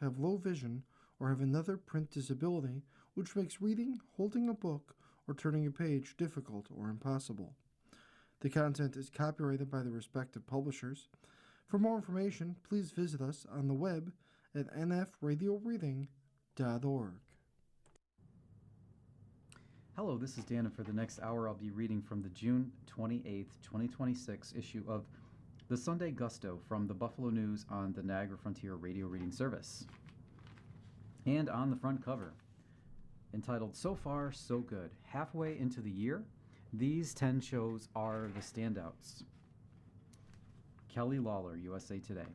have low vision, or have another print disability which makes reading, holding a book, or turning a page difficult or impossible. The content is copyrighted by the respective publishers. For more information, please visit us on the web at nfradioreading.org. Hello, this is Dan, and for the next hour I'll be reading from the June 28th, 2026 issue of The Sunday Gusto from the Buffalo News on the Niagara Frontier Radio Reading Service. And on the front cover, entitled So Far, So Good. Halfway into the year, these 10 shows are the standouts. Kelly Lawler, USA Today.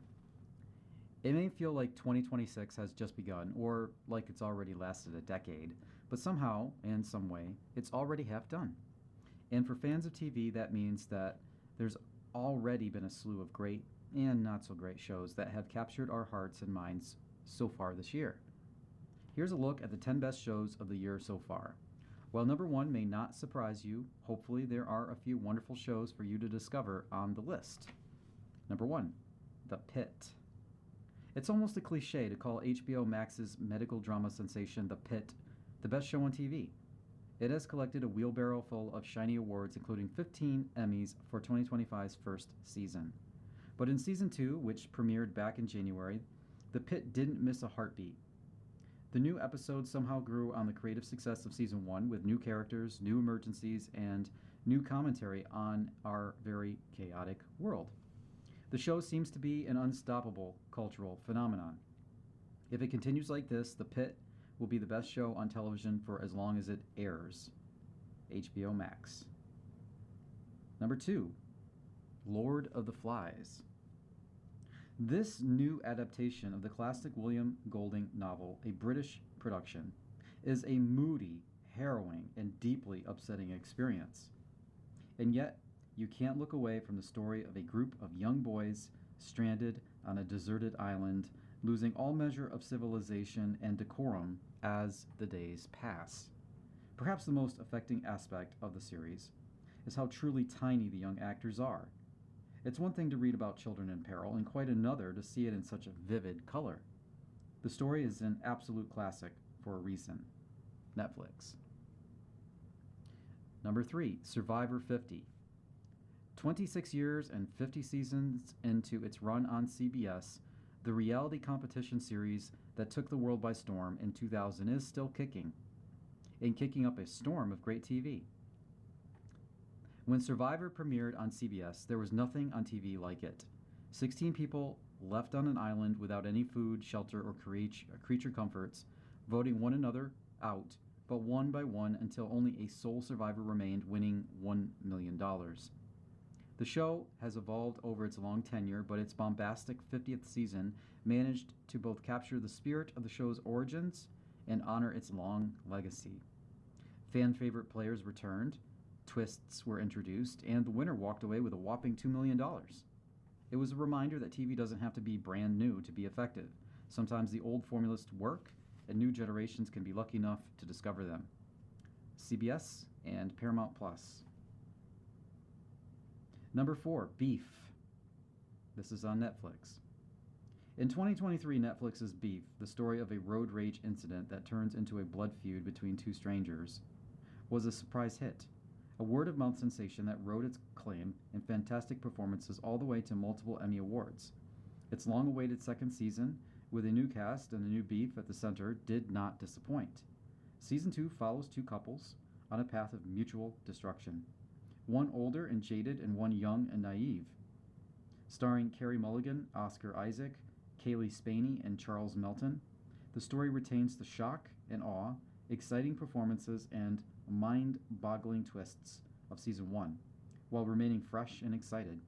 It may feel like 2026 has just begun, or like it's already lasted a decade, but somehow, in some way, it's already half done. And for fans of TV, that means that there's already been a slew of great and not so great shows that have captured our hearts and minds so far this year. Here's a look at the 10 best shows of the year so far. While number 1 may not surprise you, hopefully there are a few wonderful shows for you to discover on the list. Number 1, The Pitt. It's almost a cliche to call HBO Max's medical drama sensation The Pitt the best show on TV. It has collected a wheelbarrow full of shiny awards, including 15 Emmys for 2025's first season. But in Season 2, which premiered back in January, The Pitt didn't miss a heartbeat. The new episodes somehow grew on the creative success of Season 1 with new characters, new emergencies, and new commentary on our very chaotic world. The show seems to be an unstoppable cultural phenomenon. If it continues like this, The Pitt will be the best show on television for as long as it airs. HBO Max. Number 2, Lord of the Flies. This new adaptation of the classic William Golding novel, a British production, is a moody, harrowing, and deeply upsetting experience. And yet, you can't look away from the story of a group of young boys stranded on a deserted island, losing all measure of civilization and decorum as the days pass. Perhaps the most affecting aspect of the series is how truly tiny the young actors are. It's one thing to read about children in peril, and quite another to see it in such a vivid color. The story is an absolute classic for a reason. Netflix. Number 3, Survivor 50. 26 years and 50 seasons into its run on CBS, the reality competition series that took the world by storm in 2000 is still kicking, and kicking up a storm of great TV. When Survivor premiered on CBS, there was nothing on TV like it. 16 people left on an island without any food, shelter, or creature comforts, voting one another out, but one by one until only a sole survivor remained, winning $1 million. The show has evolved over its long tenure, but its bombastic 50th season managed to both capture the spirit of the show's origins and honor its long legacy. Fan favorite players returned, twists were introduced, and the winner walked away with a whopping $2 million. It was a reminder that TV doesn't have to be brand new to be effective. Sometimes the old formulas work, and new generations can be lucky enough to discover them. CBS and Paramount Plus. Number 4, Beef. This is on Netflix. In 2023, Netflix's Beef, the story of a road rage incident that turns into a blood feud between two strangers, was a surprise hit. A word-of-mouth sensation that rode its claim in fantastic performances all the way to multiple Emmy Awards. Its long-awaited second season, with a new cast and a new Beef at the center, did not disappoint. Season 2 follows two couples on a path of mutual destruction. One older and jaded, and one young and naive. Starring Carey Mulligan, Oscar Isaac, Kaylee Spaney, and Charles Melton, the story retains the shock and awe, exciting performances, and mind-boggling twists of Season 1, while remaining fresh and exciting.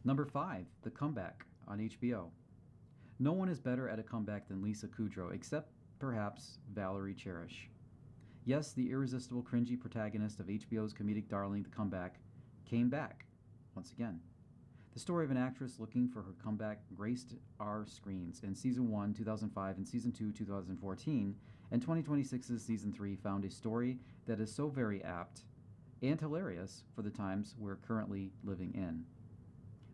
Number 5, The Comeback on HBO. No one is better at a comeback than Lisa Kudrow, except perhaps Valerie Cherish. Yes, the irresistible, cringy protagonist of HBO's comedic darling, The Comeback, came back once again. The story of an actress looking for her comeback graced our screens in Season 1, 2005, and Season 2, 2014, and 2026's Season 3 found a story that is so very apt and hilarious for the times we're currently living in.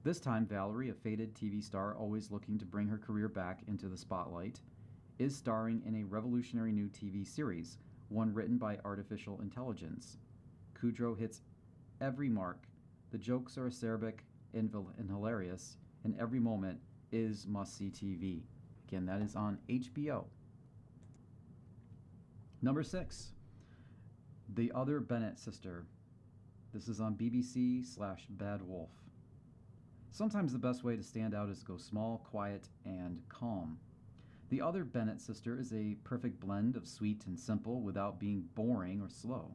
This time, Valerie, a faded TV star always looking to bring her career back into the spotlight, is starring in a revolutionary new TV series, one written by artificial intelligence. Kudrow hits every mark. The jokes are acerbic and hilarious, and every moment is must-see TV. Again, that is on HBO. Number 6, The Other Bennett Sister. This is on BBC/Bad Wolf. Sometimes the best way to stand out is to go small, quiet, and calm. The Other Bennett Sister is a perfect blend of sweet and simple without being boring or slow.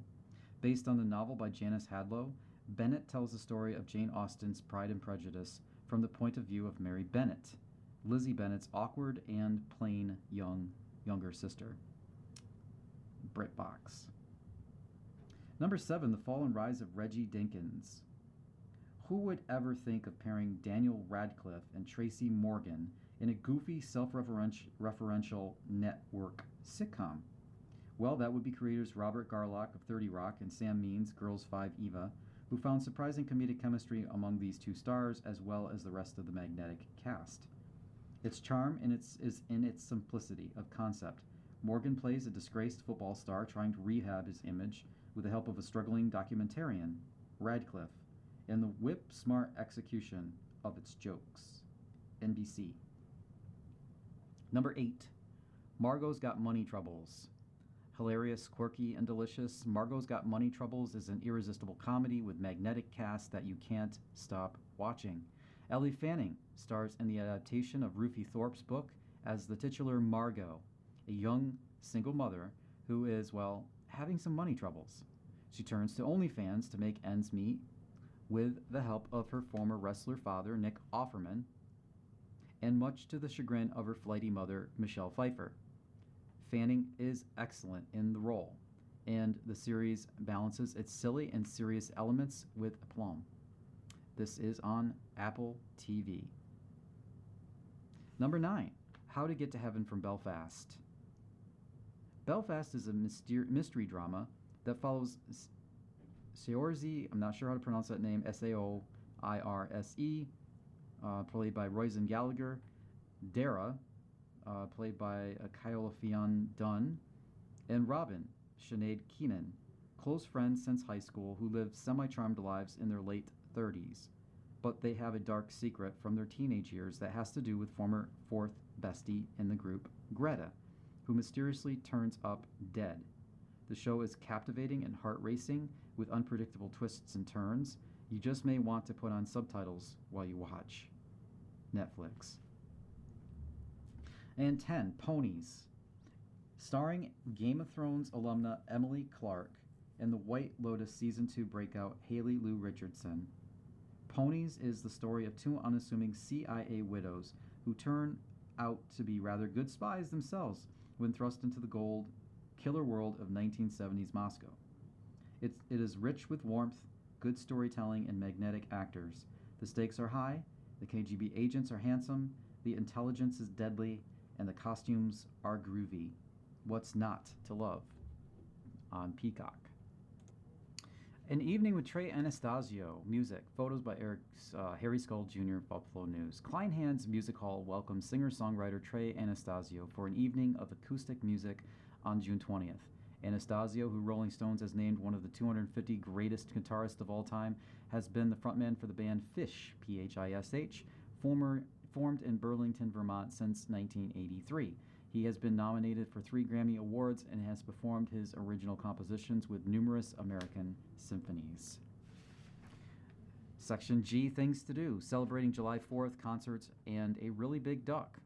Based on the novel by Janice Hadlow, Bennett tells the story of Jane Austen's Pride and Prejudice from the point of view of Mary Bennett, Lizzie Bennet's awkward and plain younger sister. BritBox. Number 7, The Fall and Rise of Reggie Dinkins. Who would ever think of pairing Daniel Radcliffe and Tracy Morgan in a goofy, self-referential network sitcom? Well, that would be creators Robert Garlock of 30 Rock and Sam Means, Girls 5 Eva, who found surprising comedic chemistry among these two stars as well as the rest of the magnetic cast. Its charm is in its simplicity of concept. Morgan plays a disgraced football star trying to rehab his image with the help of a struggling documentarian, Radcliffe, and the whip-smart execution of its jokes. NBC. Number 8, Margot's Got Money Troubles. Hilarious, quirky, and delicious, Margot's Got Money Troubles is an irresistible comedy with magnetic cast that you can't stop watching. Ellie Fanning stars in the adaptation of Ruthie Thorpe's book as the titular Margot, a young single mother who is, well, having some money troubles. She turns to OnlyFans to make ends meet with the help of her former wrestler father, Nick Offerman, and much to the chagrin of her flighty mother, Michelle Pfeiffer. Fanning is excellent in the role, and the series balances its silly and serious elements with aplomb. This is on Apple TV. Number 9, How to Get to Heaven from Belfast. Belfast is a mystery drama that follows Saoirse, I'm not sure how to pronounce that name, Saoirse, played by Roisin Gallagher, Dara, played by Kyle Fionn Dunn, and Robin, Sinead Keenan, close friends since high school who live semi-charmed lives in their late 30s. But they have a dark secret from their teenage years that has to do with former fourth bestie in the group, Greta, who mysteriously turns up dead. The show is captivating and heart-racing with unpredictable twists and turns. You just may want to put on subtitles while you watch. Netflix. And 10, Ponies. Starring Game of Thrones alumna Emily Clark and the White Lotus Season 2 breakout Haley Lou Richardson. Ponies is the story of two unassuming CIA widows who turn out to be rather good spies themselves when thrust into the gold killer world of 1970s Moscow. It is rich with warmth, good storytelling, and magnetic actors. The stakes are high, the KGB agents are handsome, the intelligence is deadly, and the costumes are groovy. What's not to love? On Peacock. An Evening with Trey Anastasio. Music. Photos by Harry Skull Jr. Buffalo News. Kleinhans Music Hall welcomes singer-songwriter Trey Anastasio for an evening of acoustic music on June 20th. Anastasio, who Rolling Stones has named one of the 250 greatest guitarists of all time, has been the frontman for the band Phish, P-H-I-S-H, formed in Burlington, Vermont since 1983. He has been nominated for 3 Grammy Awards and has performed his original compositions with numerous American symphonies. Section G, Things to Do, celebrating July 4th, concerts, and a really big duck.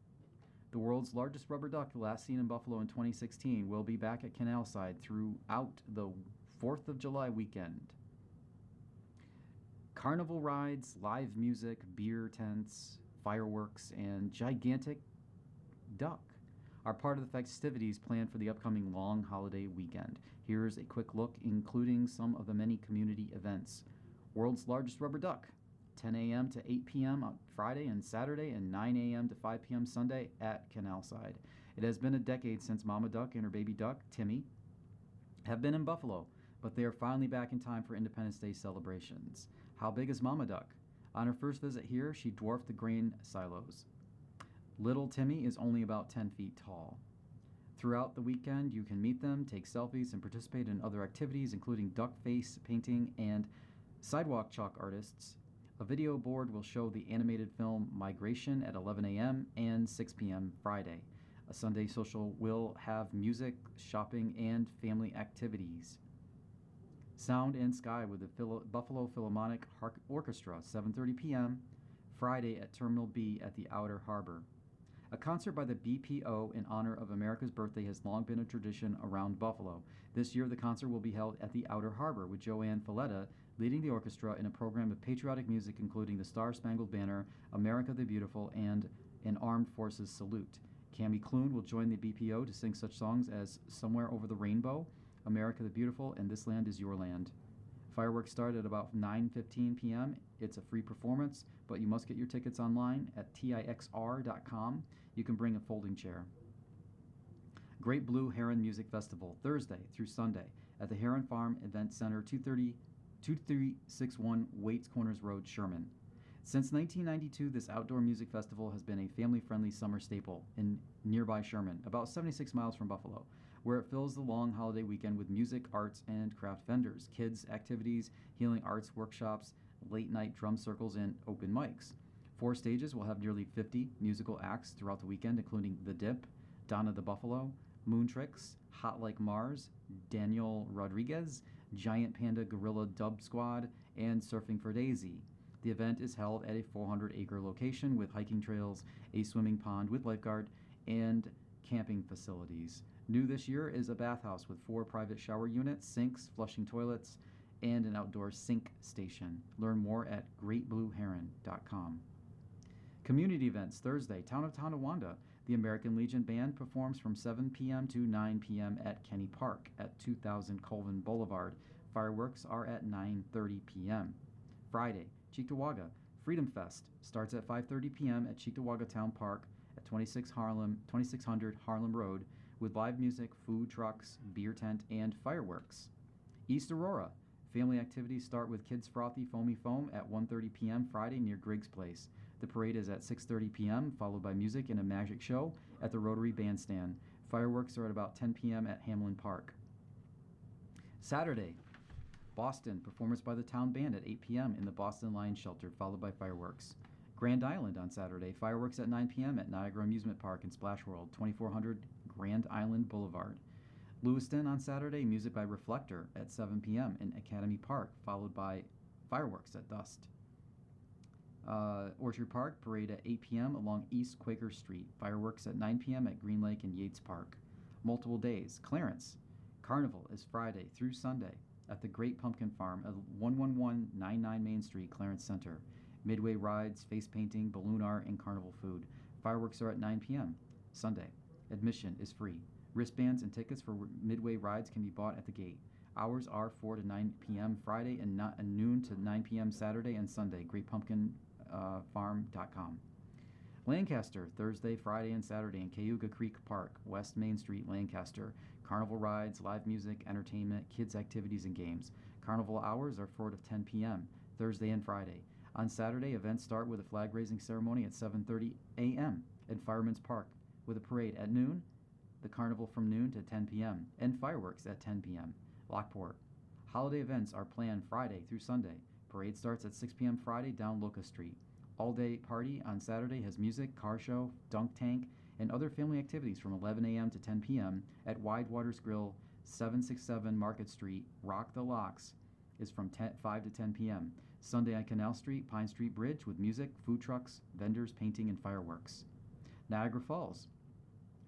The world's largest rubber duck, last seen in Buffalo in 2016, will be back at Canalside throughout the 4th of July weekend. Carnival rides, live music, beer tents, fireworks, and gigantic duck are part of the festivities planned for the upcoming long holiday weekend. Here's a quick look, including some of the many community events. World's largest rubber duck, 10 a.m. to 8 p.m. on Friday and Saturday, and 9 a.m. to 5 p.m. Sunday at Canalside. It has been a decade since Mama Duck and her baby duck, Timmy, have been in Buffalo, but they are finally back in time for Independence Day celebrations. How big is Mama Duck? On her first visit here, she dwarfed the grain silos. Little Timmy is only about 10 feet tall. Throughout the weekend, you can meet them, take selfies, and participate in other activities, including duck face painting and sidewalk chalk artists. A video board will show the animated film Migration at 11 a.m. and 6 p.m. Friday. A Sunday social will have music, shopping, and family activities. Sound and Sky with the Buffalo Philharmonic Orchestra, 7:30 p.m. Friday at Terminal B at the Outer Harbor. A concert by the BPO in honor of America's birthday has long been a tradition around Buffalo. This year, the concert will be held at the Outer Harbor, with Joanne Falletta leading the orchestra in a program of patriotic music including the Star-Spangled Banner, America the Beautiful, and an Armed Forces Salute. Cami Clune will join the BPO to sing such songs as Somewhere Over the Rainbow, America the Beautiful, and This Land Is Your Land. Fireworks start at about 9:15 p.m. It's a free performance, but you must get your tickets online at tixr.com. You can bring a folding chair. Great Blue Heron Music Festival, Thursday through Sunday at the Heron Farm Event Center, 2361 Waits Corners Road, Sherman. Since 1992, this outdoor music festival has been a family-friendly summer staple in nearby Sherman, about 76 miles from Buffalo, where it fills the long holiday weekend with music, arts, and craft vendors, kids' activities, healing arts workshops, late-night drum circles, and open mics. 4 stages will have nearly 50 musical acts throughout the weekend, including The Dip, Donna the Buffalo, Moon Tricks, Hot Like Mars, Daniel Rodriguez, Giant Panda Gorilla Dub Squad, and Surfing for Daisy. The event is held at a 400-acre location with hiking trails, a swimming pond with lifeguard, and camping facilities. New this year is a bathhouse with 4 private shower units, sinks, flushing toilets, and an outdoor sink station. Learn more at greatblueheron.com. Community events Thursday, Town of Tonawanda. The American Legion Band performs from 7 p.m. to 9 p.m. at Kenny Park at 2000 Colvin Boulevard. Fireworks are at 9:30 p.m. Friday, Cheektowaga Freedom Fest starts at 5:30 p.m. at Cheektowaga Town Park at 2600 Harlem Road with live music, food trucks, beer tent, and fireworks. East Aurora. Family activities start with Kids Frothy Foamy Foam at 1:30 p.m. Friday near Griggs Place. The parade is at 6:30 p.m., followed by music and a magic show at the Rotary Bandstand. Fireworks are at about 10 p.m. at Hamlin Park. Saturday, Boston, performance by the Town Band at 8 p.m. in the Boston Lions Shelter, followed by fireworks. Grand Island on Saturday, fireworks at 9 p.m. at Niagara Amusement Park and Splash World, 2400 Grand Island Boulevard. Lewiston on Saturday, music by Reflector at 7 p.m. in Academy Park, followed by fireworks at dusk. Orchard Park, parade at 8 p.m. along East Quaker Street. Fireworks at 9 p.m. at Green Lake and Yates Park. Multiple days. Clarence. Carnival is Friday through Sunday at the Great Pumpkin Farm at 11199 Main Street, Clarence Center. Midway rides, face painting, balloon art, and carnival food. Fireworks are at 9 p.m. Sunday. Admission is free. Wristbands and tickets for Midway rides can be bought at the gate. Hours are 4 to 9 p.m. Friday and noon to 9 p.m. Saturday and Sunday. GreatPumpkinFarm.com. Lancaster, Thursday, Friday, and Saturday in Cayuga Creek Park, West Main Street, Lancaster. Carnival rides, live music, entertainment, kids' activities, and games. Carnival hours are 4 to 10 p.m. Thursday and Friday. On Saturday, events start with a flag-raising ceremony at 7:30 a.m. at Fireman's Park with a parade at noon, the carnival from noon to 10 p.m., and fireworks at 10 p.m. Lockport. Holiday events are planned Friday through Sunday. Parade starts at 6 p.m. Friday down Locust Street. All-day party on Saturday has music, car show, dunk tank, and other family activities from 11 a.m. to 10 p.m. at Wide Waters Grill, 767 Market Street. Rock the Locks is from 5 to 10 p.m. Sunday on Canal Street, Pine Street Bridge with music, food trucks, vendors, painting, and fireworks. Niagara Falls.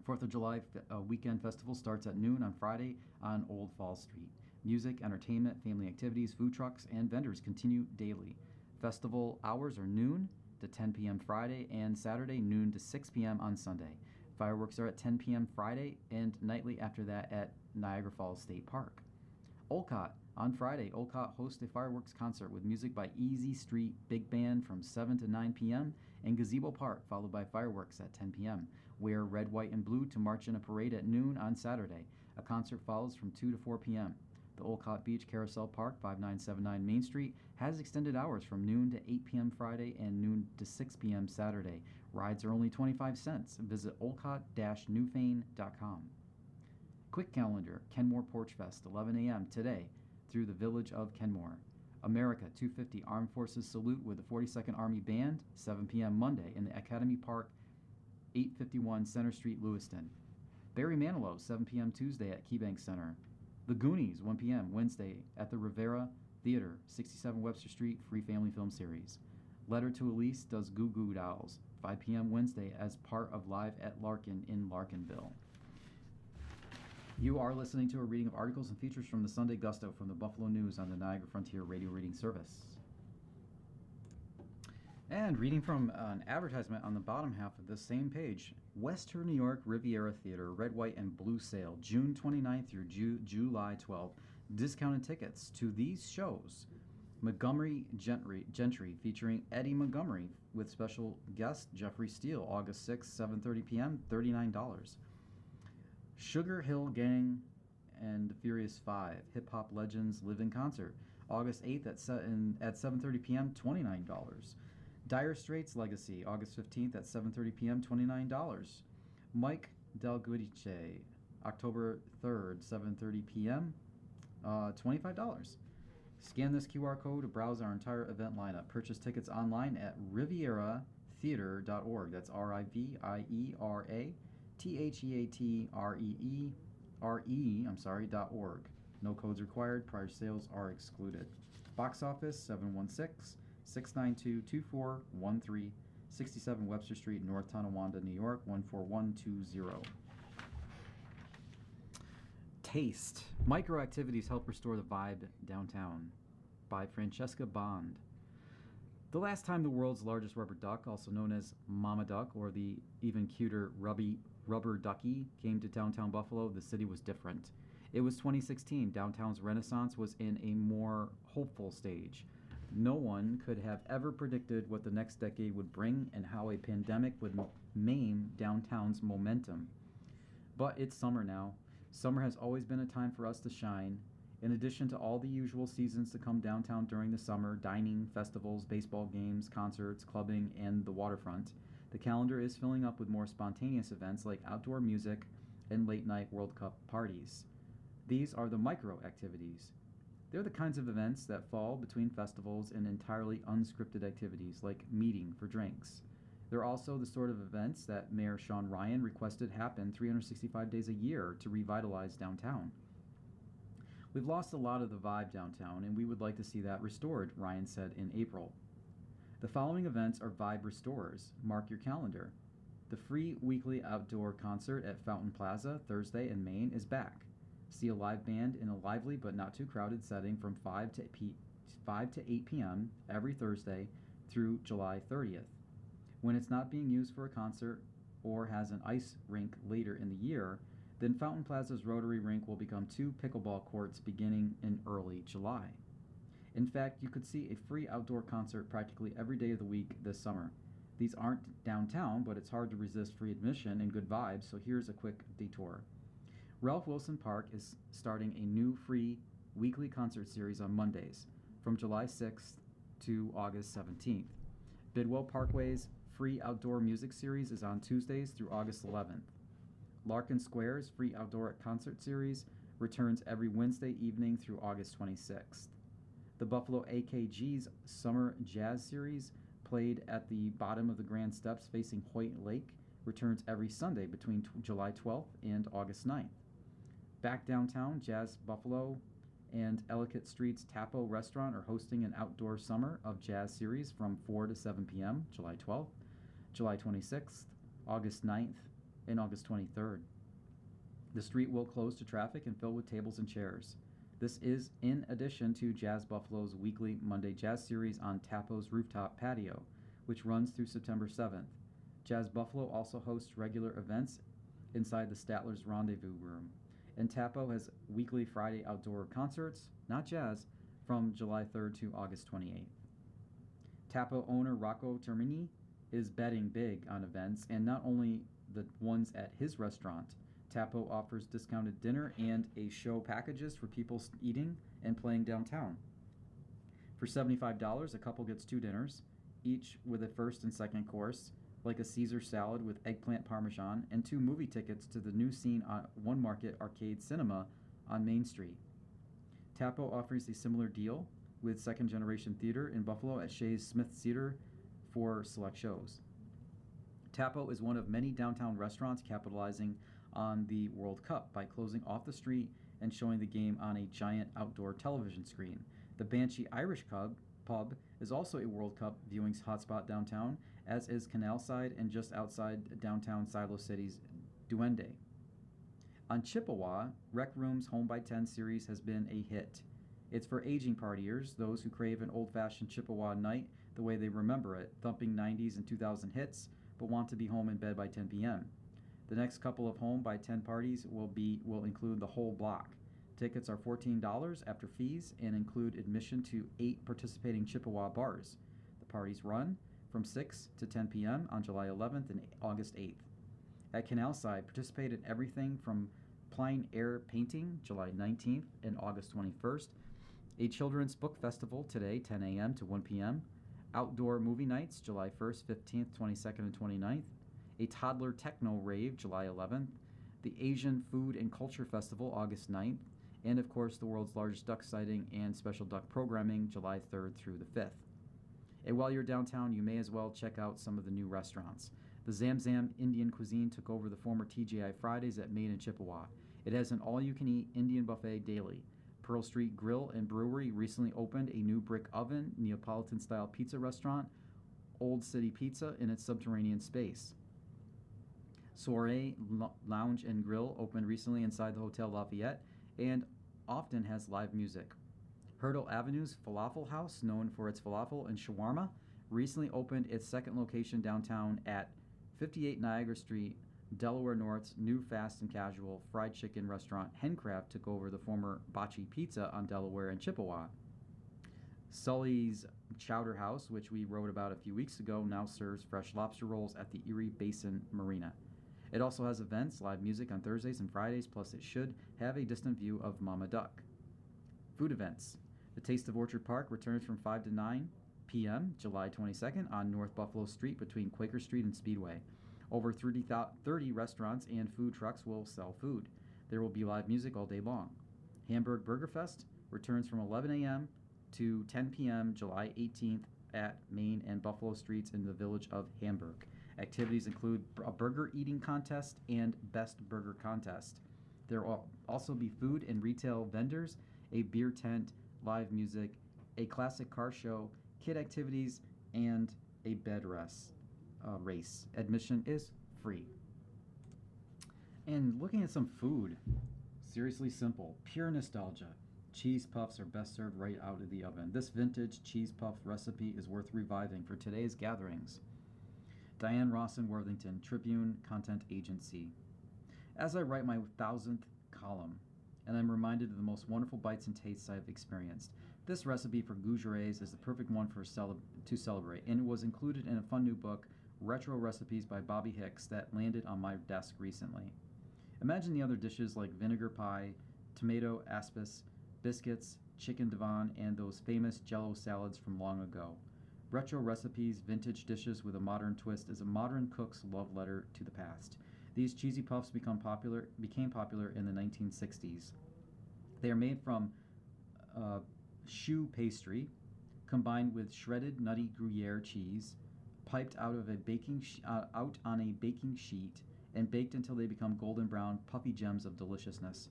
4th of July weekend festival starts at noon on Friday on Old Falls Street. Music, entertainment, family activities, food trucks, and vendors continue daily. Festival hours are noon to 10 p.m. Friday and Saturday, noon to 6 p.m. on Sunday. Fireworks are at 10 p.m. Friday and nightly after that at Niagara Falls State Park. Olcott. On Friday, Olcott hosts a fireworks concert with music by Easy Street Big Band from 7 to 9 p.m. in Gazebo Park, followed by fireworks at 10 p.m. Wear red, white, and blue to march in a parade at noon on Saturday. A concert follows from 2 to 4 p.m. The Olcott Beach Carousel Park, 5979 Main Street, has extended hours from noon to 8 p.m. Friday and noon to 6 p.m. Saturday. Rides are only 25 cents. Visit olcott-newfane.com. Quick calendar, Kenmore Porch Fest, 11 a.m. today through the village of Kenmore. America 250 Armed Forces Salute with the 42nd Army Band, 7 p.m. Monday in the Academy Park, 851 Center Street, Lewiston. Barry Manilow, 7 p.m. Tuesday at KeyBank Center. The Goonies, 1 p.m. Wednesday at the Rivera Theater, 67 Webster Street, Free Family Film Series. Letter to Elise does Goo Goo Dolls, 5 p.m. Wednesday as part of Live at Larkin in Larkinville. You are listening to a reading of articles and features from the Sunday Gusto from the Buffalo News on the Niagara Frontier Radio Reading Service. And reading from an advertisement on the bottom half of this same page, Western New York Riviera Theater, Red, White, and Blue Sale, June 29th through July 12th. Discounted tickets to these shows. Montgomery Gentry featuring Eddie Montgomery with special guest Jeffrey Steele, August 6th, 7:30 p.m., $39. Sugar Hill Gang and the Furious Five, Hip Hop Legends Live in Concert, August 8th at 7:30 p.m., $29. Dire Straits Legacy, August 15th at 7:30 p.m., $29. Mike Del Guidice, October 3rd, 7:30 p.m., $25. Scan this QR code to browse our entire event lineup. Purchase tickets online at rivieratheater.org. That's RIVIERATHEATREE.org. No codes required. Prior sales are excluded. Box office 716-692-2413, 67 Webster Street, North Tonawanda, New York 14120. Taste. Micro activities help restore the vibe downtown, by Francesca Bond. The last time the world's largest rubber duck, also known as Mama Duck or the even cuter Rubber Ducky, came to downtown Buffalo, the city was different. It was 2016. Downtown's renaissance was in a more hopeful stage. No one could have ever predicted what the next decade would bring and how a pandemic would maim downtown's momentum. But it's summer now. Summer has always been a time for us to shine. In addition to all the usual seasons to come downtown during the summer, dining, festivals, baseball games, concerts, clubbing, and the waterfront, the calendar is filling up with more spontaneous events like outdoor music and late-night World Cup parties. These are the micro activities. They're the kinds of events that fall between festivals and entirely unscripted activities like meeting for drinks. They're also the sort of events that Mayor Sean Ryan requested happen 365 days a year to revitalize downtown. We've lost a lot of the vibe downtown, and we would like to see that restored, Ryan said in April. The following events are vibe restorers. Mark your calendar. The free weekly outdoor concert at Fountain Plaza, Thursday in Maine, is back. See a live band in a lively but not too crowded setting from 5 to 8 p.m. every Thursday through July 30th. When it's not being used for a concert or has an ice rink later in the year, then Fountain Plaza's Rotary Rink will become 2 pickleball courts beginning in early July. In fact, you could see a free outdoor concert practically every day of the week this summer. These aren't downtown, but it's hard to resist free admission and good vibes, so here's a quick detour. Ralph Wilson Park is starting a new free weekly concert series on Mondays from July 6th to August 17th. Bidwell Parkway's free outdoor music series is on Tuesdays through August 11th. Larkin Square's free outdoor concert series returns every Wednesday evening through August 26th. The Buffalo AKG's Summer Jazz Series, played at the bottom of the Grand Steps facing Hoyt Lake, returns every Sunday between July 12th and August 9th. Back downtown, Jazz Buffalo and Ellicott Street's Tapo Restaurant are hosting an outdoor Summer of Jazz series from 4 to 7 p.m., July 12th, July 26th, August 9th, and August 23rd. The street will close to traffic and fill with tables and chairs. This is in addition to Jazz Buffalo's weekly Monday Jazz series on Tapo's rooftop patio, which runs through September 7th. Jazz Buffalo also hosts regular events inside the Statler's Rendezvous Room. And Tapo has weekly Friday outdoor concerts, not jazz, from July 3rd to August 28th. Tapo owner Rocco Termini is betting big on events, and not only the ones at his restaurant, Tapo offers discounted dinner and a show packages for people eating and playing downtown. For $75, a couple gets 2 dinners, each with a first and second course, like a Caesar salad with eggplant parmesan, and 2 movie tickets to the new scene on One Market Arcade Cinema on Main Street. Tapo offers a similar deal with Second Generation Theater in Buffalo at Shays Smith Theater for select shows. Tapo is one of many downtown restaurants capitalizing on the World Cup by closing off the street and showing the game on a giant outdoor television screen. The Banshee Irish Pub is also a World Cup viewing hotspot downtown, as is Canalside and just outside downtown Silo City's Duende. On Chippewa, Rec Room's Home by 10 series has been a hit. It's for aging partiers, those who crave an old-fashioned Chippewa night the way they remember it, thumping 90s and 2000 hits, but want to be home in bed by 10 p.m. The next couple of Home by 10 parties will include the whole block. Tickets are $14 after fees and include admission to 8 participating Chippewa bars. The parties run from 6 to 10 p.m. on July 11th and August 8th. At Canalside, participate in everything from plein air painting, July 19th and August 21st, a children's book festival today, 10 a.m. to 1 p.m., outdoor movie nights, July 1st, 15th, 22nd, and 29th, a toddler techno rave, July 11th, the Asian Food and Culture Festival, August 9th, and of course the world's largest duck sighting and special duck programming, July 3rd through the 5th. And while you're downtown, you may as well check out some of the new restaurants. The Zam Zam Indian Cuisine took over the former TGI Fridays at Main and Chippewa. It has an all-you-can-eat Indian buffet daily. Pearl Street Grill and Brewery recently opened a new brick oven, Neapolitan-style pizza restaurant, Old City Pizza, in its subterranean space. Soiree Lounge and Grill opened recently inside the Hotel Lafayette and often has live music. Hurdle Avenue's Falafel House, known for its falafel and shawarma, recently opened its second location downtown at 58 Niagara Street. Delaware North's new fast and casual fried chicken restaurant Hencraft took over the former Bocce Pizza on Delaware and Chippewa. Sully's Chowder House, which we wrote about a few weeks ago, now serves fresh lobster rolls at the Erie Basin Marina. It also has events, live music on Thursdays and Fridays, plus it should have a distant view of Mama Duck. Food events. The Taste of Orchard Park returns from 5 to 9 p.m. July 22nd on North Buffalo Street between Quaker Street and Speedway. Over 30 restaurants and food trucks will sell food. There will be live music all day long. Hamburg Burger Fest returns from 11 a.m. to 10 p.m. July 18th at Main and Buffalo Streets in the village of Hamburg. Activities include a burger eating contest and best burger contest. There will also be food and retail vendors, a beer tent, live music, a classic car show, kid activities, and a bed race. Admission is free. And looking at some food, seriously simple, pure nostalgia. Cheese puffs are best served right out of the oven. This vintage cheese puff recipe is worth reviving for today's gatherings. Diane Rawson Worthington, Tribune Content Agency. As I write my 1000th column, and I'm reminded of the most wonderful bites and tastes I've experienced, this recipe for gougères is the perfect one to celebrate, and it was included in a fun new book, Retro Recipes by Bobby Hicks, that landed on my desk recently. Imagine the other dishes like vinegar pie, tomato aspis, biscuits, chicken divan, and those famous Jell-O salads from long ago. Retro Recipes, vintage dishes with a modern twist, is a modern cook's love letter to the past. These cheesy puffs became popular in the 1960s. They are made from choux pastry, combined with shredded nutty Gruyere cheese, piped out on a baking sheet, and baked until they become golden brown, puffy gems of deliciousness.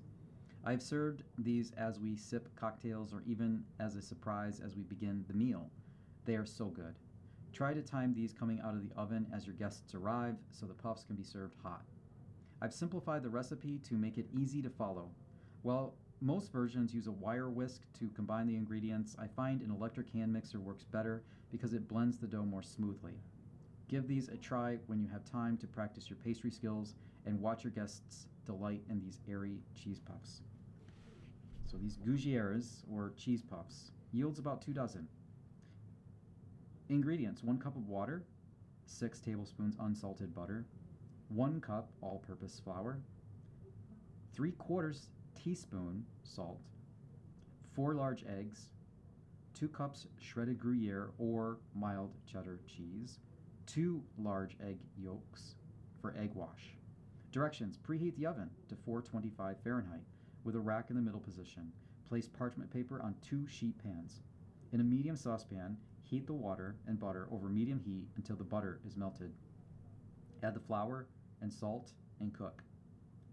I've served these as we sip cocktails or even as a surprise as we begin the meal. They are so good. Try to time these coming out of the oven as your guests arrive so the puffs can be served hot. I've simplified the recipe to make it easy to follow. While most versions use a wire whisk to combine the ingredients, I find an electric hand mixer works better because it blends the dough more smoothly. Give these a try when you have time to practice your pastry skills and watch your guests delight in these airy cheese puffs. So these gougères, or cheese puffs, yields about 2 dozen. Ingredients: 1 cup of water, 6 tablespoons unsalted butter, 1 cup all-purpose flour, 3/4 teaspoon salt, 4 large eggs, 2 cups shredded Gruyere or mild cheddar cheese, 2 large egg yolks for egg wash. Directions: preheat the oven to 425 Fahrenheit with a rack in the middle position. Place parchment paper on 2 sheet pans. In a medium saucepan, heat the water and butter over medium heat until the butter is melted. Add the flour and salt and cook,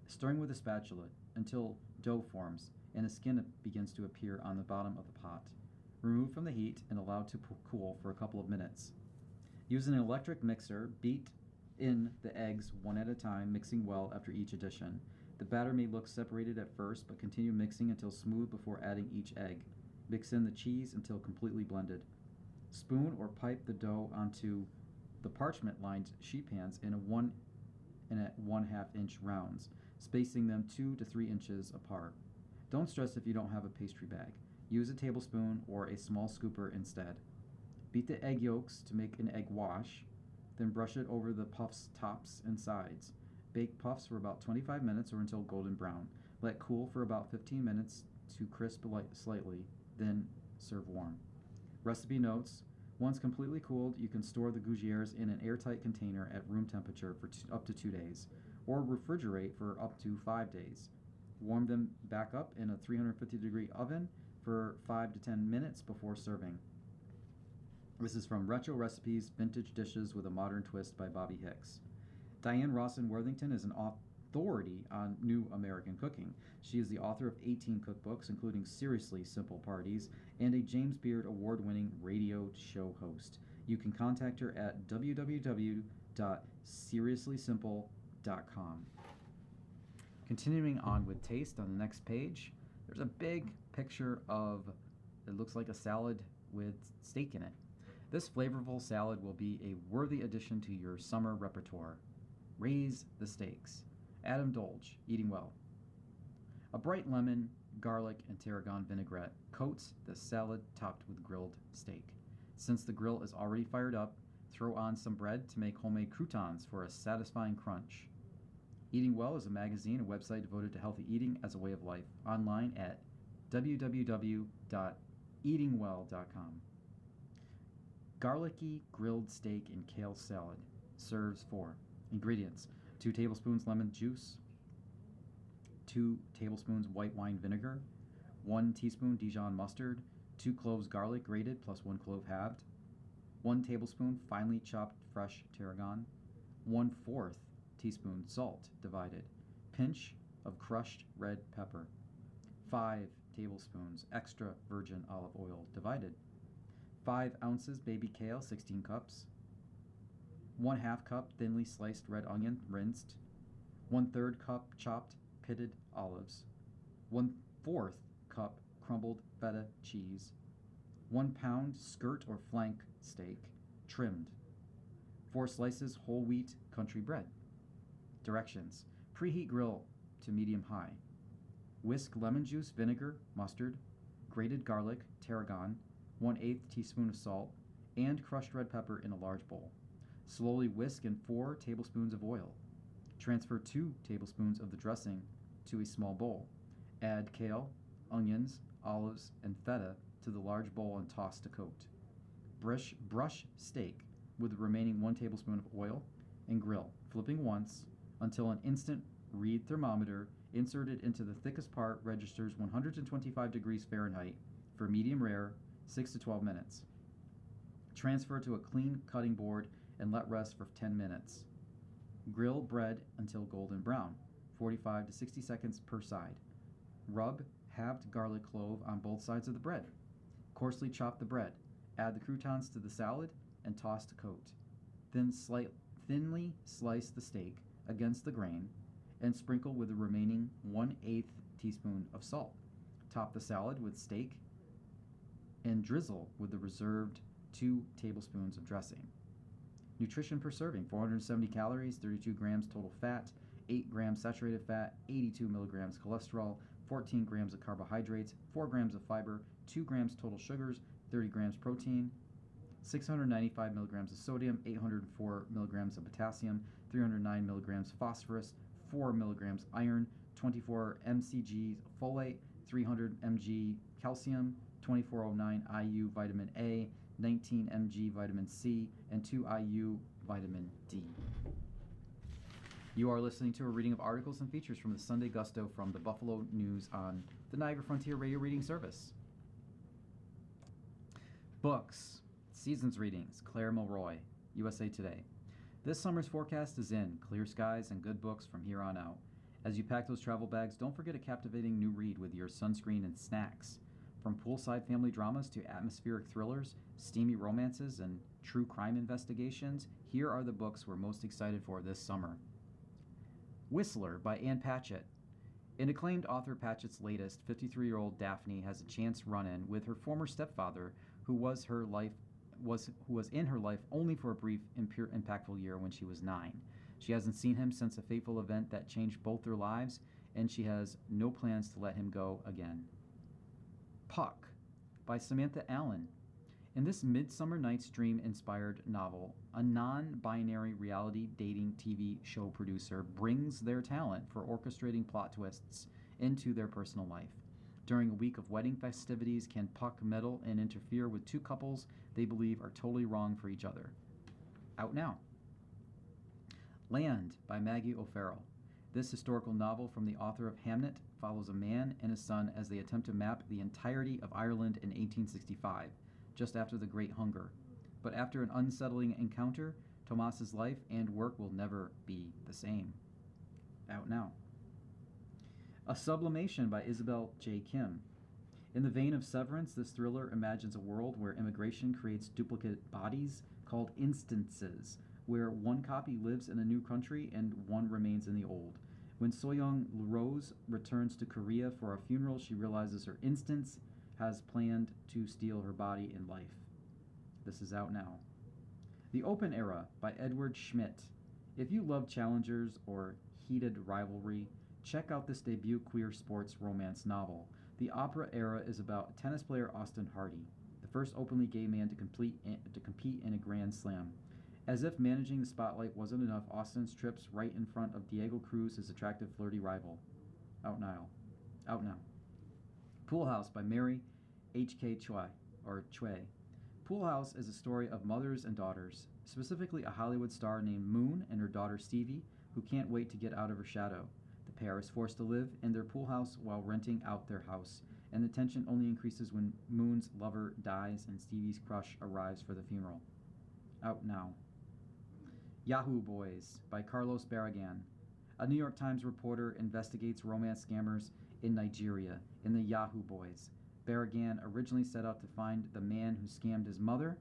stirring with a spatula until dough forms and a skin begins to appear on the bottom of the pot. Remove from the heat and allow to cool for a couple of minutes. Use an electric mixer, beat in the eggs one at a time, mixing well after each addition. The batter may look separated at first, but continue mixing until smooth before adding each egg. Mix in the cheese until completely blended. Spoon or pipe the dough onto the parchment-lined sheet pans in 1 1/2 inch rounds, spacing them 2 to 3 inches apart. Don't stress if you don't have a pastry bag. Use a tablespoon or a small scooper instead. Beat the egg yolks to make an egg wash, then brush it over the puffs' tops and sides. Bake puffs for about 25 minutes or until golden brown. Let cool for about 15 minutes to crisp slightly, then serve warm. Recipe notes: once completely cooled, you can store the gougères in an airtight container at room temperature for up to 2 days, or refrigerate for up to 5 days. Warm them back up in a 350-degree oven for 5 to 10 minutes before serving. This is from Retro Recipes, Vintage Dishes with a Modern Twist by Bobby Hicks. Diane Rawson Worthington is an authority on New American cooking. She is the author of 18 cookbooks, including Seriously Simple Parties, and a James Beard award-winning radio show host. You can contact her at www.seriouslysimple.com. Continuing on with taste on the next page, there's a big picture of, it looks like a salad with steak in it. This flavorful salad will be a worthy addition to your summer repertoire. Raise the stakes. Adam Dolge, Eating Well. A bright lemon, garlic, and tarragon vinaigrette coats the salad topped with grilled steak. Since the grill is already fired up, throw on some bread to make homemade croutons for a satisfying crunch. Eating Well is a magazine and website devoted to healthy eating as a way of life. Online at www.eatingwell.com. Garlicky grilled steak and kale salad. Serves 4. Ingredients: 2 tablespoons lemon juice, 2 tablespoons white wine vinegar, 1 teaspoon Dijon mustard, 2 cloves garlic grated plus 1 clove halved, 1 tablespoon finely chopped fresh tarragon, 1/4 teaspoon salt divided, pinch of crushed red pepper, 5 tablespoons extra virgin olive oil divided, 5 ounces baby kale, 16 cups, 1/2 cup thinly sliced red onion, rinsed, 1/3 cup chopped pitted olives, 1/4 cup crumbled feta cheese, 1 pound skirt or flank steak, trimmed, 4 slices whole wheat country bread. Directions: preheat grill to medium-high. Whisk lemon juice, vinegar, mustard, grated garlic, tarragon, 1/8 teaspoon of salt, and crushed red pepper in a large bowl. Slowly whisk in 4 tablespoons of oil. Transfer 2 tablespoons of the dressing to a small bowl. Add kale, onions, olives, and feta to the large bowl and toss to coat. Brush steak with the remaining 1 tablespoon of oil and grill, flipping once until an instant read thermometer inserted into the thickest part registers 125 degrees Fahrenheit for medium rare, 6 to 12 minutes. Transfer to a clean cutting board and let rest for 10 minutes. Grill bread until golden brown, 45 to 60 seconds per side. Rub halved garlic clove on both sides of the bread. Coarsely chop the bread. Add the croutons to the salad and toss to coat. Then thinly slice the steak against the grain and sprinkle with the remaining 1/8 teaspoon of salt. Top the salad with steak and drizzle with the reserved 2 tablespoons of dressing. Nutrition per serving: 470 calories, 32 grams total fat, 8 grams saturated fat, 82 milligrams cholesterol, 14 grams of carbohydrates, 4 grams of fiber, 2 grams total sugars, 30 grams protein, 695 milligrams of sodium, 804 milligrams of potassium, 309 milligrams phosphorus, 4 milligrams iron, 24 mcg folate, 300 mg calcium, 2409 IU vitamin A, 19 mg vitamin C, and 2 IU vitamin D. You are listening to a reading of articles and features from the Sunday Gusto from the Buffalo News on the Niagara Frontier Radio Reading Service. Books. Seasons Readings. Claire Mulroy, USA Today. This summer's forecast is in. Clear skies and good books from here on out. As you pack those travel bags, don't forget a captivating new read with your sunscreen and snacks. From poolside family dramas to atmospheric thrillers, steamy romances, and true crime investigations, here are the books we're most excited for this summer. Whistler by Ann Patchett. In acclaimed author Patchett's latest, 53-year-old Daphne has a chance run-in with her former stepfather, who was in her life only for a brief, impactful year when she was 9. She hasn't seen him since a fateful event that changed both their lives, and she has no plans to let him go again. Puck by Samantha Allen. In this Midsummer Night's Dream-inspired novel, a non-binary reality dating TV show producer brings their talent for orchestrating plot twists into their personal life. During a week of wedding festivities, can Puck meddle and interfere with two couples they believe are totally wrong for each other? Out now. Land by Maggie O'Farrell. This historical novel from the author of Hamnet follows a man and his son as they attempt to map the entirety of Ireland in 1865, just after the Great Hunger. But after an unsettling encounter, Tomas's life and work will never be the same. Out now. A Sublimation by Isabel J. Kim. In the vein of Severance, this thriller imagines a world where immigration creates duplicate bodies called instances, where one copy lives in a new country and one remains in the old. When Soyoung Rose returns to Korea for a funeral, she realizes her instance has planned to steal her body in life. This is out now. The Open Era by Edward Schmidt. If you love challengers or heated rivalry, check out this debut queer sports romance novel. The Opera Era is about tennis player Austin Hardy, the first openly gay man to compete in a Grand Slam. As if managing the spotlight wasn't enough, Austin's trips right in front of Diego Cruz, his attractive flirty rival. Out now. Pool House by Mary H.K. Choi. Pool House is a story of mothers and daughters, specifically a Hollywood star named Moon and her daughter Stevie, who can't wait to get out of her shadow. The pair is forced to live in their pool house while renting out their house, and the tension only increases when Moon's lover dies and Stevie's crush arrives for the funeral. Out now. Yahoo Boys by Carlos Barragan. A New York Times reporter investigates romance scammers in Nigeria in the Yahoo Boys. Barragan originally set out to find the man who scammed his mother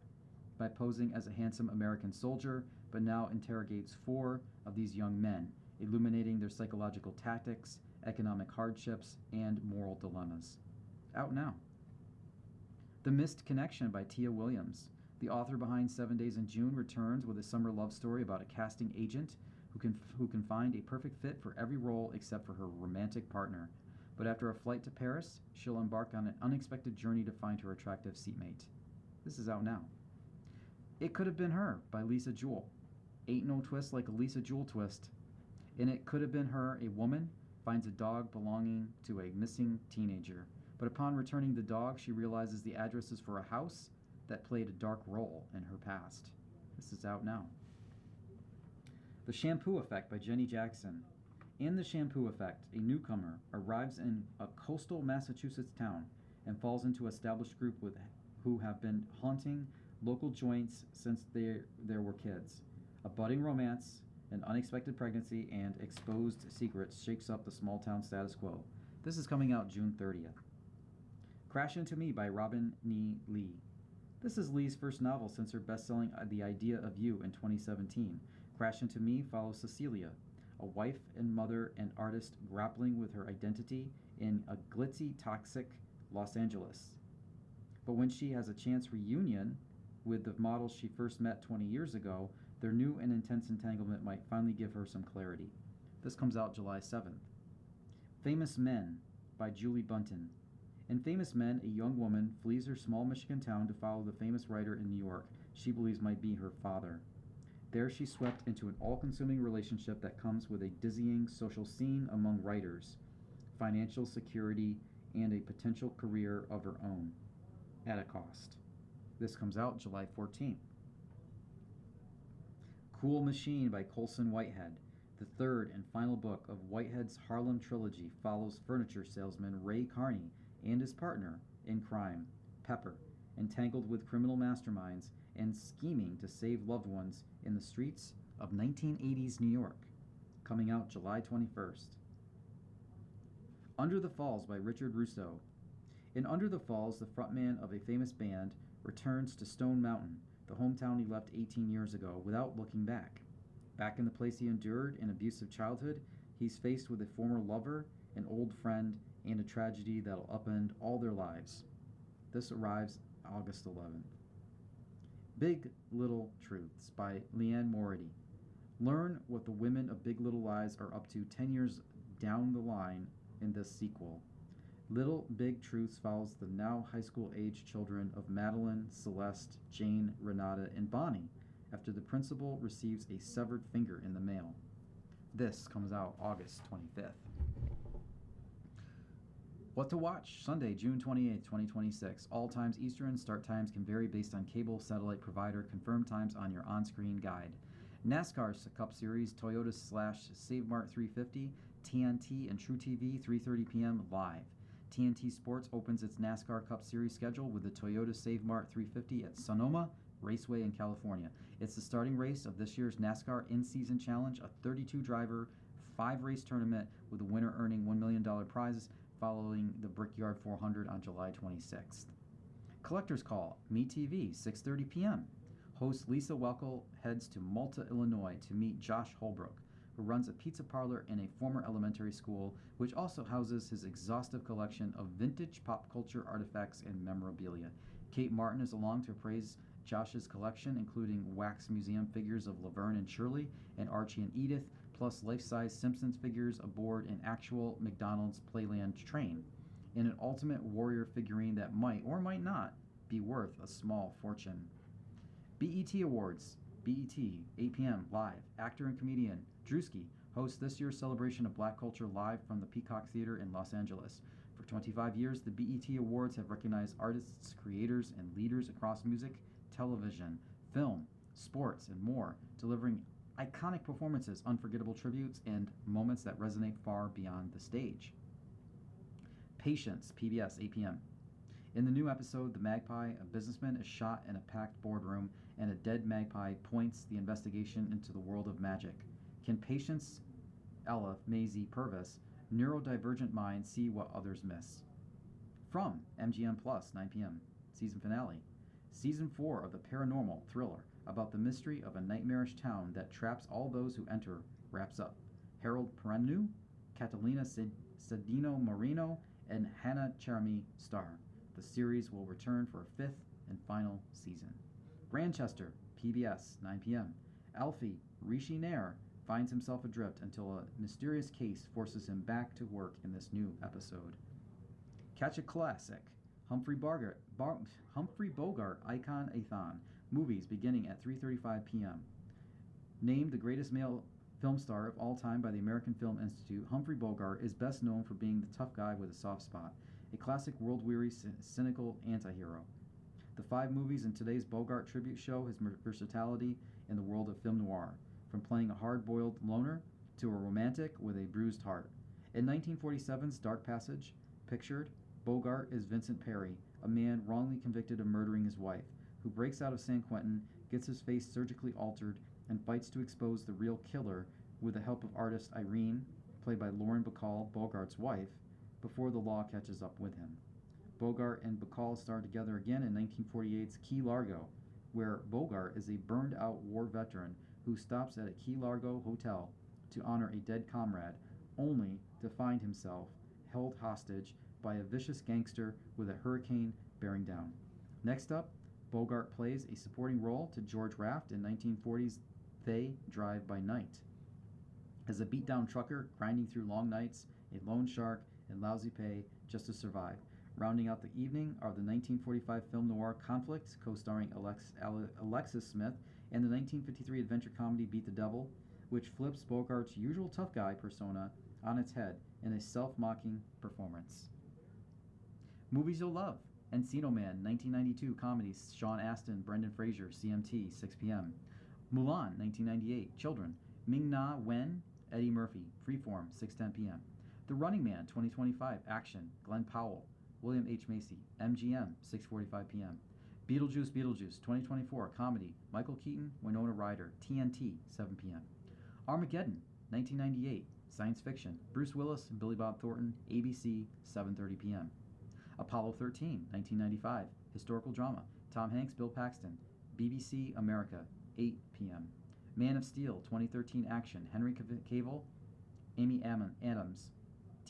by posing as a handsome American soldier, but now interrogates 4 of these young men, illuminating their psychological tactics, economic hardships, and moral dilemmas. Out now. The Missed Connection by Tia Williams. The author behind 7 Days in June returns with a summer love story about a casting agent who can find a perfect fit for every role except for her romantic partner. But after a flight to Paris, she'll embark on an unexpected journey to find her attractive seatmate. This is out now. It Could Have Been Her by Lisa Jewell. Ain't no twist like a Lisa Jewell twist. In It Could Have Been Her, a woman finds a dog belonging to a missing teenager. But upon returning the dog, she realizes the address is for a house that played a dark role in her past. This is out now. The Shampoo Effect by Jenny Jackson. In The Shampoo Effect, a newcomer arrives in a coastal Massachusetts town and falls into an established group who have been haunting local joints since there were kids. A budding romance, an unexpected pregnancy, and exposed secrets shakes up the small town status quo. This is coming out June 30th. Crash Into Me by Robin Nee Lee. This is Lee's first novel since her best-selling The Idea of You in 2017. Crash Into Me follows Cecilia, a wife and mother and artist grappling with her identity in a glitzy, toxic Los Angeles. But when she has a chance reunion with the model she first met 20 years ago, their new and intense entanglement might finally give her some clarity. This comes out July 7th. Famous Men by Julie Bunton. In Famous Men, a young woman flees her small Michigan town to follow the famous writer in New York she believes might be her father. There she swept into an all-consuming relationship that comes with a dizzying social scene among writers, financial security, and a potential career of her own, at a cost. This comes out July 14th. Cool Machine by Colson Whitehead. The third and final book of Whitehead's Harlem trilogy follows furniture salesman Ray Carney and his partner in crime, Pepper, entangled with criminal masterminds and scheming to save loved ones in the streets of 1980s New York. Coming out July 21st. Under the Falls by Richard Russo. In Under the Falls, the frontman of a famous band returns to Stone Mountain, the hometown he left 18 years ago, without looking back. Back in the place he endured an abusive childhood, he's faced with a former lover, an old friend, and a tragedy that'll upend all their lives. This arrives August 11th. Big Little Truths by Leanne Mority. Learn what the women of Big Little Lies are up to 10 years down the line in this sequel. Little Big Truths follows the now high school age children of Madeline, Celeste, Jane, Renata, and Bonnie after the principal receives a severed finger in the mail. This comes out August 25th. What to watch? Sunday, June 28th, 2026. All times Eastern. Start times can vary based on cable satellite provider. Confirm times on your on-screen guide. NASCAR Cup Series, Toyota / Save Mart 350, TNT and True TV, 3:30 p.m. live. TNT Sports opens its NASCAR Cup Series schedule with the Toyota Save Mart 350 at Sonoma Raceway in California. It's the starting race of this year's NASCAR In-Season Challenge, a 32-driver, 5-race tournament with the winner earning $1 million prizes following the Brickyard 400 on July 26th. Collector's Call, MeTV, 6:30 p.m. Host Lisa Welkel heads to Malta, Illinois to meet Josh Holbrook, who runs a pizza parlor in a former elementary school, which also houses his exhaustive collection of vintage pop culture artifacts and memorabilia. Kate Martin is along to appraise Josh's collection, including wax museum figures of Laverne and Shirley and Archie and Edith, plus life-size Simpsons figures aboard an actual McDonald's Playland train, and an Ultimate Warrior figurine that might or might not be worth a small fortune. BET Awards, BET, 8 p.m. live. Actor and comedian Drewski hosts this year's celebration of Black culture live from the Peacock Theater in Los Angeles. For 25 years, the BET Awards have recognized artists, creators, and leaders across music, television, film, sports, and more, delivering iconic performances, unforgettable tributes, and moments that resonate far beyond the stage. Patience, PBS, 8 p.m. In the new episode, The Magpie, a businessman is shot in a packed boardroom, and a dead magpie points the investigation into the world of magic. Can Patience, Ella, Maisie, Purvis, neurodivergent mind see what others miss? From MGM Plus, 9 p.m. Season finale. Season 4 of the paranormal thriller about the mystery of a nightmarish town that traps all those who enter wraps up. Harold Perrineau, Catalina Cedino Marino, and Hannah Cherami star. The series will return for a 5th and final season. Grantchester, PBS, 9 p.m. Alfie Rishi Nair finds himself adrift until a mysterious case forces him back to work in this new episode. Catch a Classic, Humphrey Bogart Icon-a-thon, movies beginning at 3:35 p.m. Named the greatest male film star of all time by the American Film Institute, Humphrey Bogart is best known for being the tough guy with a soft spot, a classic world-weary, cynical anti-hero. The 5 movies in today's Bogart tribute show his versatility in the world of film noir, from playing a hard-boiled loner to a romantic with a bruised heart. In 1947's Dark Passage, pictured, Bogart is Vincent Perry, a man wrongly convicted of murdering his wife, who breaks out of San Quentin, gets his face surgically altered, and fights to expose the real killer with the help of artist Irene, played by Lauren Bacall, Bogart's wife, before the law catches up with him. Bogart and Bacall star together again in 1948's Key Largo, where Bogart is a burned-out war veteran who stops at a Key Largo hotel to honor a dead comrade, only to find himself held hostage by a vicious gangster with a hurricane bearing down. Next up, Bogart plays a supporting role to George Raft in 1940's They Drive by Night. As a beat-down trucker grinding through long nights, a loan shark, and lousy pay just to survive. Rounding out the evening are the 1945 film noir Conflict, co-starring Alexis Smith and the 1953 adventure comedy Beat the Devil, which flips Bogart's usual tough guy persona on its head in a self-mocking performance. Movies You'll Love. Encino Man, 1992 comedy, Sean Astin, Brendan Fraser, CMT, 6 p.m. Mulan, 1998, children, Ming-Na Wen, Eddie Murphy, Freeform, 6:10 p.m. The Running Man, 2025, action, Glenn Powell, William H. Macy, MGM, 6:45 p.m. Beetlejuice, 2024, comedy, Michael Keaton, Winona Ryder, TNT, 7 p.m. Armageddon, 1998, science fiction, Bruce Willis and Billy Bob Thornton, ABC, 7:30 p.m. Apollo 13, 1995, historical drama, Tom Hanks, Bill Paxton, BBC America, 8 p.m. Man of Steel, 2013 action, Henry Cavill, Amy Adams,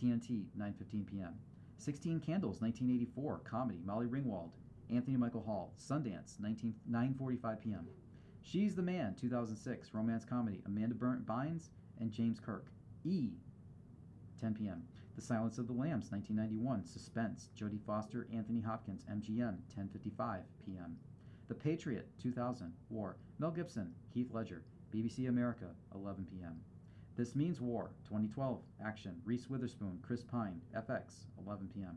TNT, 9:15 p.m. 16 Candles, 1984, comedy, Molly Ringwald, Anthony Michael Hall, Sundance, 9:45 p.m. She's the Man, 2006, romance comedy, Amanda Bynes and James Kirk, E, 10 p.m. The Silence of the Lambs, 1991, suspense, Jodie Foster, Anthony Hopkins, MGM, 10:55 p.m. The Patriot, 2000, war, Mel Gibson, Heath Ledger, BBC America, 11 p.m. This Means War, 2012, action, Reese Witherspoon, Chris Pine, FX, 11 p.m.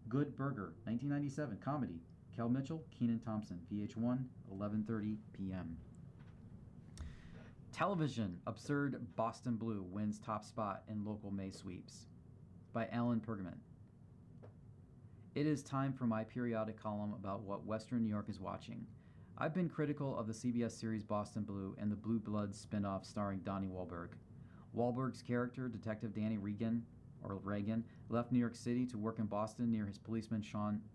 Good Burger, 1997, comedy, Kel Mitchell, Kenan Thompson, VH1, 11:30 p.m. Television, Absurd Boston Blue wins top spot in local May sweeps, by Alan Pergament. It is time for my periodic column about what Western New York is watching. I've been critical of the CBS series Boston Blue and the Blue Bloods spin-off starring Donnie Wahlberg. Wahlberg's character, Detective Danny Regan, left New York City to work in Boston near his policeman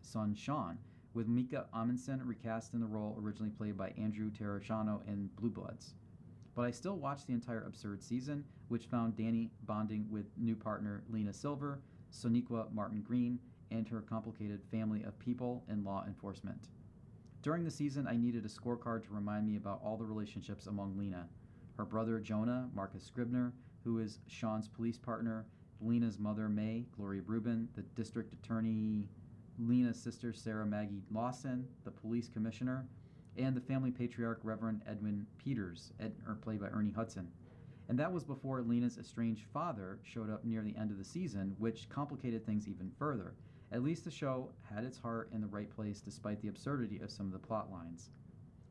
son Sean, with Mika Amundsen recast in the role originally played by Andrew Terracciano in Blue Bloods. But I still watched the entire Absurd season, which found Danny bonding with new partner Lena Silver, Soniqua Martin Green, and her complicated family of people in law enforcement. During the season, I needed a scorecard to remind me about all the relationships among Lena, her brother Jonah, Marcus Scribner, who is Sean's police partner, Lena's mother May, Gloria Rubin, the district attorney, Lena's sister Sarah Maggie Lawson, the police commissioner, and the family patriarch Reverend Edwin Peters, played by Ernie Hudson. And that was before Lena's estranged father showed up near the end of the season, which complicated things even further. At least the show had its heart in the right place despite the absurdity of some of the plot lines.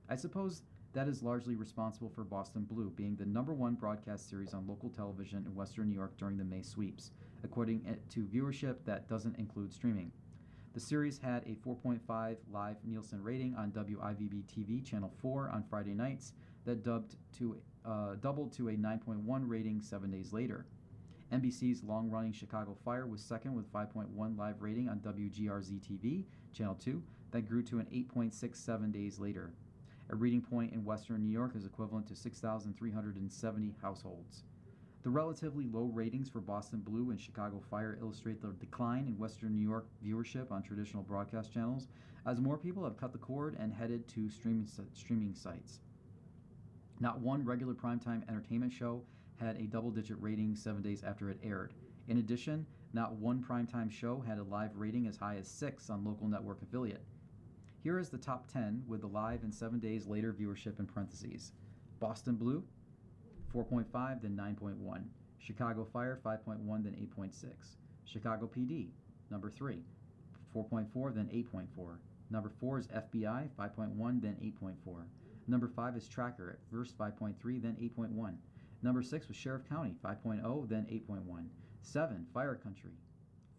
I suppose that is largely responsible for Boston Blue being the #1 broadcast series on local television in Western New York during the May sweeps, according to viewership that doesn't include streaming. The series had a 4.5 live Nielsen rating on WIVB-TV Channel 4 on Friday nights that doubled to a 9.1 rating 7 days later. NBC's long-running Chicago Fire was second with 5.1 live rating on WGRZ-TV Channel 2 that grew to an 8.67 days later. A reading point in Western New York is equivalent to 6,370 households. The relatively low ratings for Boston Blue and Chicago Fire illustrate the decline in Western New York viewership on traditional broadcast channels as more people have cut the cord and headed to streaming sites. Not one regular primetime entertainment show had a double-digit rating 7 days after it aired. In addition, not one primetime show had a live rating as high as 6 on local network affiliate. Here is the top 10 with the live and 7 days later viewership in parentheses. Boston Blue, 4.5, then 9.1. Chicago Fire, 5.1, then 8.6. Chicago PD, number 3, 4.4, then 8.4. Number 4 is FBI, 5.1, then 8.4. Number 5 is Tracker at first 5.3, then 8.1. Number 6 was Sheriff County, 5.0, then 8.1. 7, Fire Country,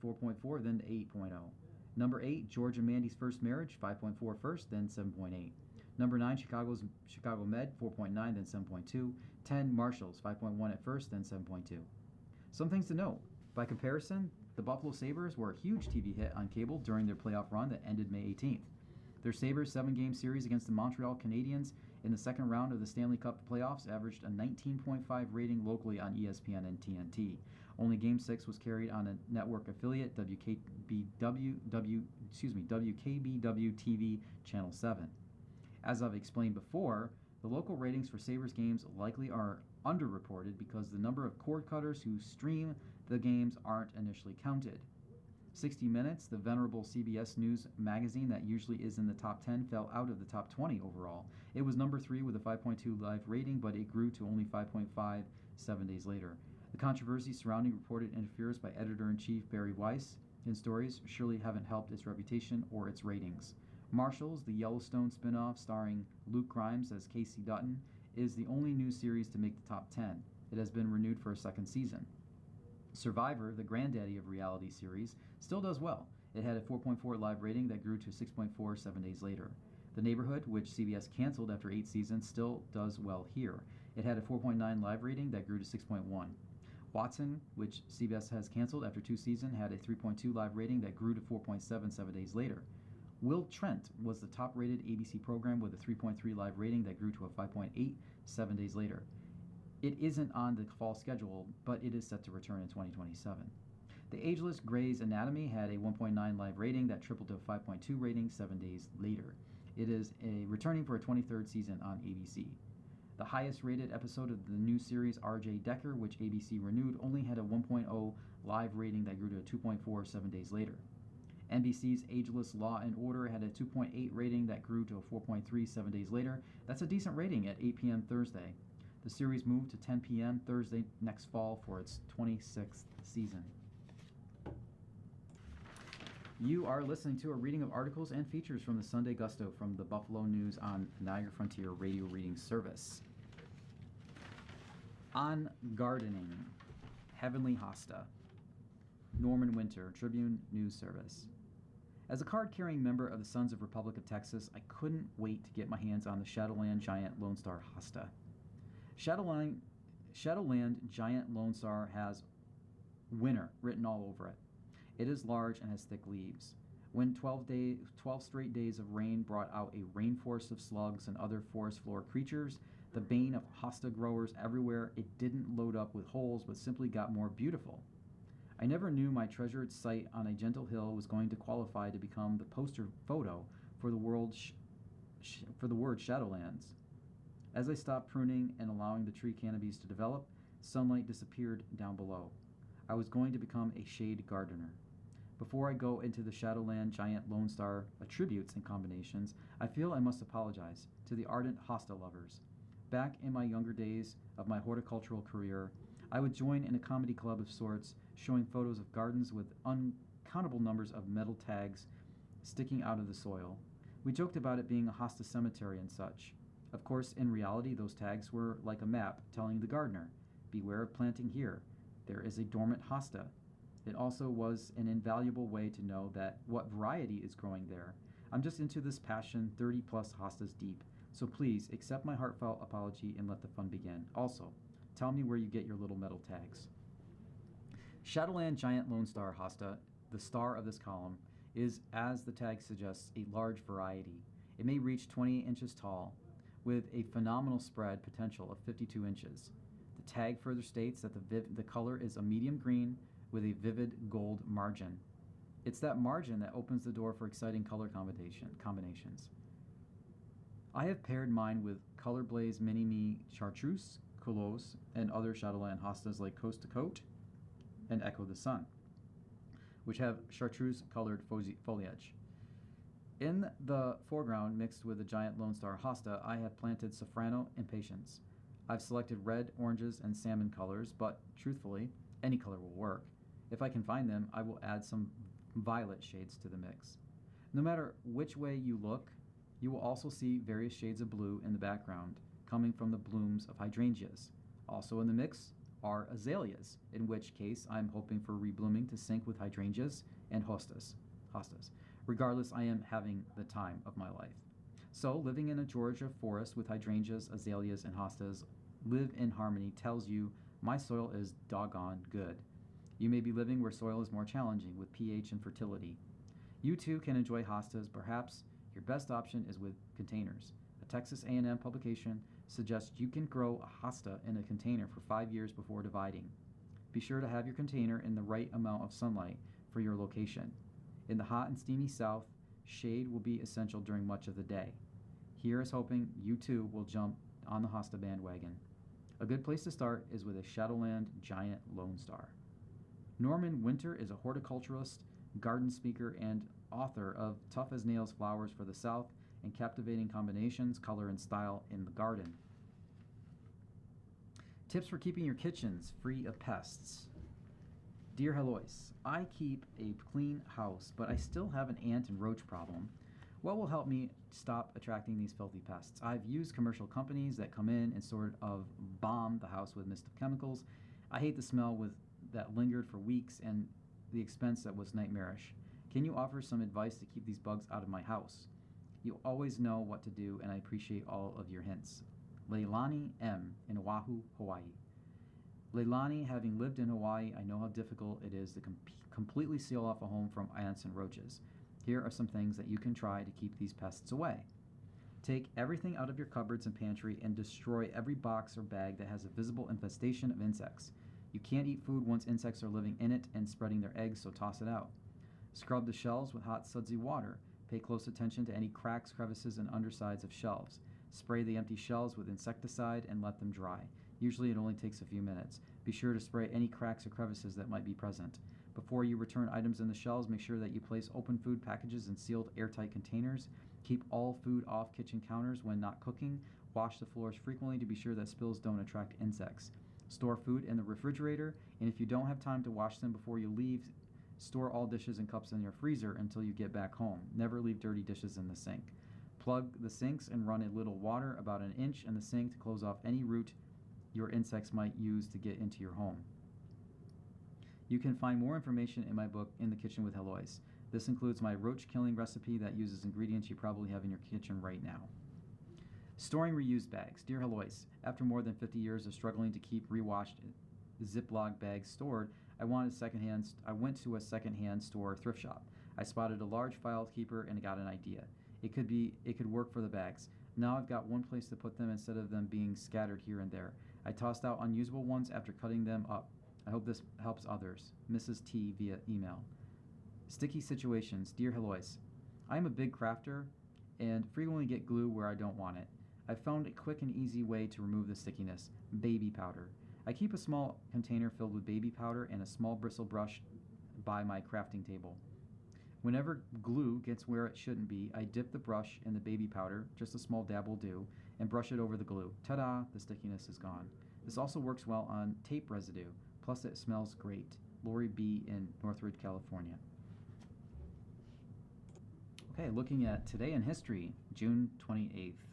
4.4, then 8.0. Number 8, George and Mandy's First Marriage, 5.4 first, then 7.8. Number 9, Chicago Med, 4.9, then 7.2. 10, Marshalls, 5.1 at first, then 7.2. Some things to note. By comparison, the Buffalo Sabres were a huge TV hit on cable during their playoff run that ended May 18th. Their Sabres 7-game series against the Montreal Canadiens in the second round of the Stanley Cup playoffs averaged a 19.5 rating locally on ESPN and TNT. Only Game 6 was carried on a network affiliate, WKBW-TV Channel 7. As I've explained before, the local ratings for Sabres games likely are underreported because the number of cord cutters who stream the games aren't initially counted. 60 Minutes, the venerable CBS News magazine that usually is in the top 10, fell out of the top 20 overall. It was number 3 with a 5.2 live rating, but it grew to only 5.5 7 days later. The controversy surrounding reported interference by editor-in-chief Barry Weiss in stories surely haven't helped its reputation or its ratings. Marshals, the Yellowstone spin-off starring Luke Grimes as Casey Dutton, is the only new series to make the top 10. It has been renewed for a second season. Survivor, the granddaddy of reality series, still does well. It had a 4.4 live rating that grew to 6.4 7 days later. The Neighborhood, which CBS canceled after 8 seasons, still does well here. It had a 4.9 live rating that grew to 6.1. Watson, which CBS has canceled after 2 seasons, had a 3.2 live rating that grew to 4.7 7 days later. Will Trent was the top-rated ABC program with a 3.3 live rating that grew to a 5.8 7 days later. It isn't on the fall schedule, but it is set to return in 2027. The ageless Grey's Anatomy had a 1.9 live rating that tripled to a 5.2 rating 7 days later. It is returning for a 23rd season on ABC. The highest-rated episode of the new series, R.J. Decker, which ABC renewed, only had a 1.0 live rating that grew to a 2.4 7 days later. NBC's Ageless Law and Order had a 2.8 rating that grew to a 4.3 7 days later. That's a decent rating at 8 p.m. Thursday. The series moved to 10 p.m. Thursday next fall for its 26th season. You are listening to a reading of articles and features from the Sunday Gusto from the Buffalo News on Niagara Frontier Radio Reading Service. On Gardening, Heavenly Hosta, Norman Winter, Tribune News Service. As a card-carrying member of the Sons of Republic of Texas, I couldn't wait to get my hands on the Shadowland Giant Lone Star Hosta. Shadowland Giant Lone Star has winter written all over it. It is large and has thick leaves. When 12 straight days of rain brought out a rainforest of slugs and other forest floor creatures, the bane of hosta growers everywhere, it didn't load up with holes but simply got more beautiful. I never knew my treasured site on a gentle hill was going to qualify to become the poster photo for the word Shadowlands. As I stopped pruning and allowing the tree canopies to develop, sunlight disappeared down below. I was going to become a shade gardener. Before I go into the Shadowland Giant Lone Star attributes and combinations, I feel I must apologize to the ardent hosta lovers. Back in my younger days of my horticultural career, I would join in a comedy club of sorts, showing photos of gardens with uncountable numbers of metal tags sticking out of the soil. We joked about it being a hosta cemetery and such. Of course, in reality, those tags were like a map telling the gardener, beware of planting here. There is a dormant hosta. It also was an invaluable way to know that what variety is growing there. I'm just into this passion 30-plus hostas deep, so please accept my heartfelt apology and let the fun begin. Also, tell me where you get your little metal tags. Shadowland Giant Lone Star Hosta, the star of this column, is, as the tag suggests, a large variety. It may reach 28 inches tall, with a phenomenal spread potential of 52 inches. The tag further states that the color is a medium green with a vivid gold margin. It's that margin that opens the door for exciting color combinations. I have paired mine with Color Blaze Mini-Me Chartreuse, Couleus, and other Shadowland hostas like Coast to Coat and Echo the Sun, which have chartreuse-colored foliage. In the foreground, mixed with the Giant Lone Star Hosta, I have planted Safrano and Patience. I've selected red, oranges, and salmon colors, but truthfully, any color will work. If I can find them, I will add some violet shades to the mix. No matter which way you look, you will also see various shades of blue in the background, coming from the blooms of hydrangeas. Also in the mix are azaleas, in which case I'm hoping for reblooming to sync with hydrangeas and hostas. Regardless, I am having the time of my life. So, living in a Georgia forest with hydrangeas, azaleas, and hostas live in harmony tells you my soil is doggone good. You may be living where soil is more challenging with pH and fertility. You too can enjoy hostas. Perhaps your best option is with containers. A Texas A&M publication suggests you can grow a hosta in a container for 5 years before dividing. Be sure to have your container in the right amount of sunlight for your location. In the hot and steamy south, shade will be essential during much of the day. Here is hoping you too will jump on the hosta bandwagon. A good place to start is with a Shadowland Giant Lone Star. Norman Winter is a horticulturalist garden speaker and author of Tough as Nails Flowers for the South and Captivating Combinations, Color and Style in the Garden. Tips for keeping your kitchens free of pests. Dear Heloise, I keep a clean house, but I still have an ant and roach problem. What will help me stop attracting these filthy pests? I've used commercial companies that come in and sort of bomb the house with mist of chemicals. I hate the smell that lingered for weeks and the expense that was nightmarish. Can you offer some advice to keep these bugs out of my house? You always know what to do, and I appreciate all of your hints. Leilani M. in Oahu, Hawaii. Leilani, having lived in Hawaii, I know how difficult it is to completely seal off a home from ants and roaches. Here are some things that you can try to keep these pests away. Take everything out of your cupboards and pantry and destroy every box or bag that has a visible infestation of insects. You can't eat food once insects are living in it and spreading their eggs, so toss it out. Scrub the shelves with hot sudsy water. Pay close attention to any cracks, crevices, and undersides of shelves. Spray the empty shelves with insecticide and let them dry. Usually it only takes a few minutes. Be sure to spray any cracks or crevices that might be present. Before you return items in the shelves, make sure that you place open food packages in sealed airtight containers. Keep all food off kitchen counters when not cooking. Wash the floors frequently to be sure that spills don't attract insects. Store food in the refrigerator, and if you don't have time to wash them before you leave, store all dishes and cups in your freezer until you get back home. Never leave dirty dishes in the sink. Plug the sinks and run a little water about an inch in the sink to close off any route your insects might use to get into your home. You can find more information in my book, In the Kitchen with Heloise. This includes my roach killing recipe that uses ingredients you probably have in your kitchen right now. Storing reused bags. Dear Heloise, after more than 50 years of struggling to keep rewashed Ziploc bags stored, I went to a secondhand store thrift shop. I spotted a large file keeper and got an idea. It could work for the bags. Now I've got one place to put them instead of them being scattered here and there. I tossed out unusable ones after cutting them up. I hope this helps others. Mrs. T via email. Sticky situations. Dear Heloise, I am a big crafter and frequently get glue where I don't want it. I've found a quick and easy way to remove the stickiness. Baby powder. I keep a small container filled with baby powder and a small bristle brush by my crafting table. Whenever glue gets where it shouldn't be, I dip the brush in the baby powder, just a small dab will do, and brush it over the glue. Ta-da, the stickiness is gone. This also works well on tape residue, plus it smells great. Lori B. in Northridge, California. Okay, looking at today in history, June 28th.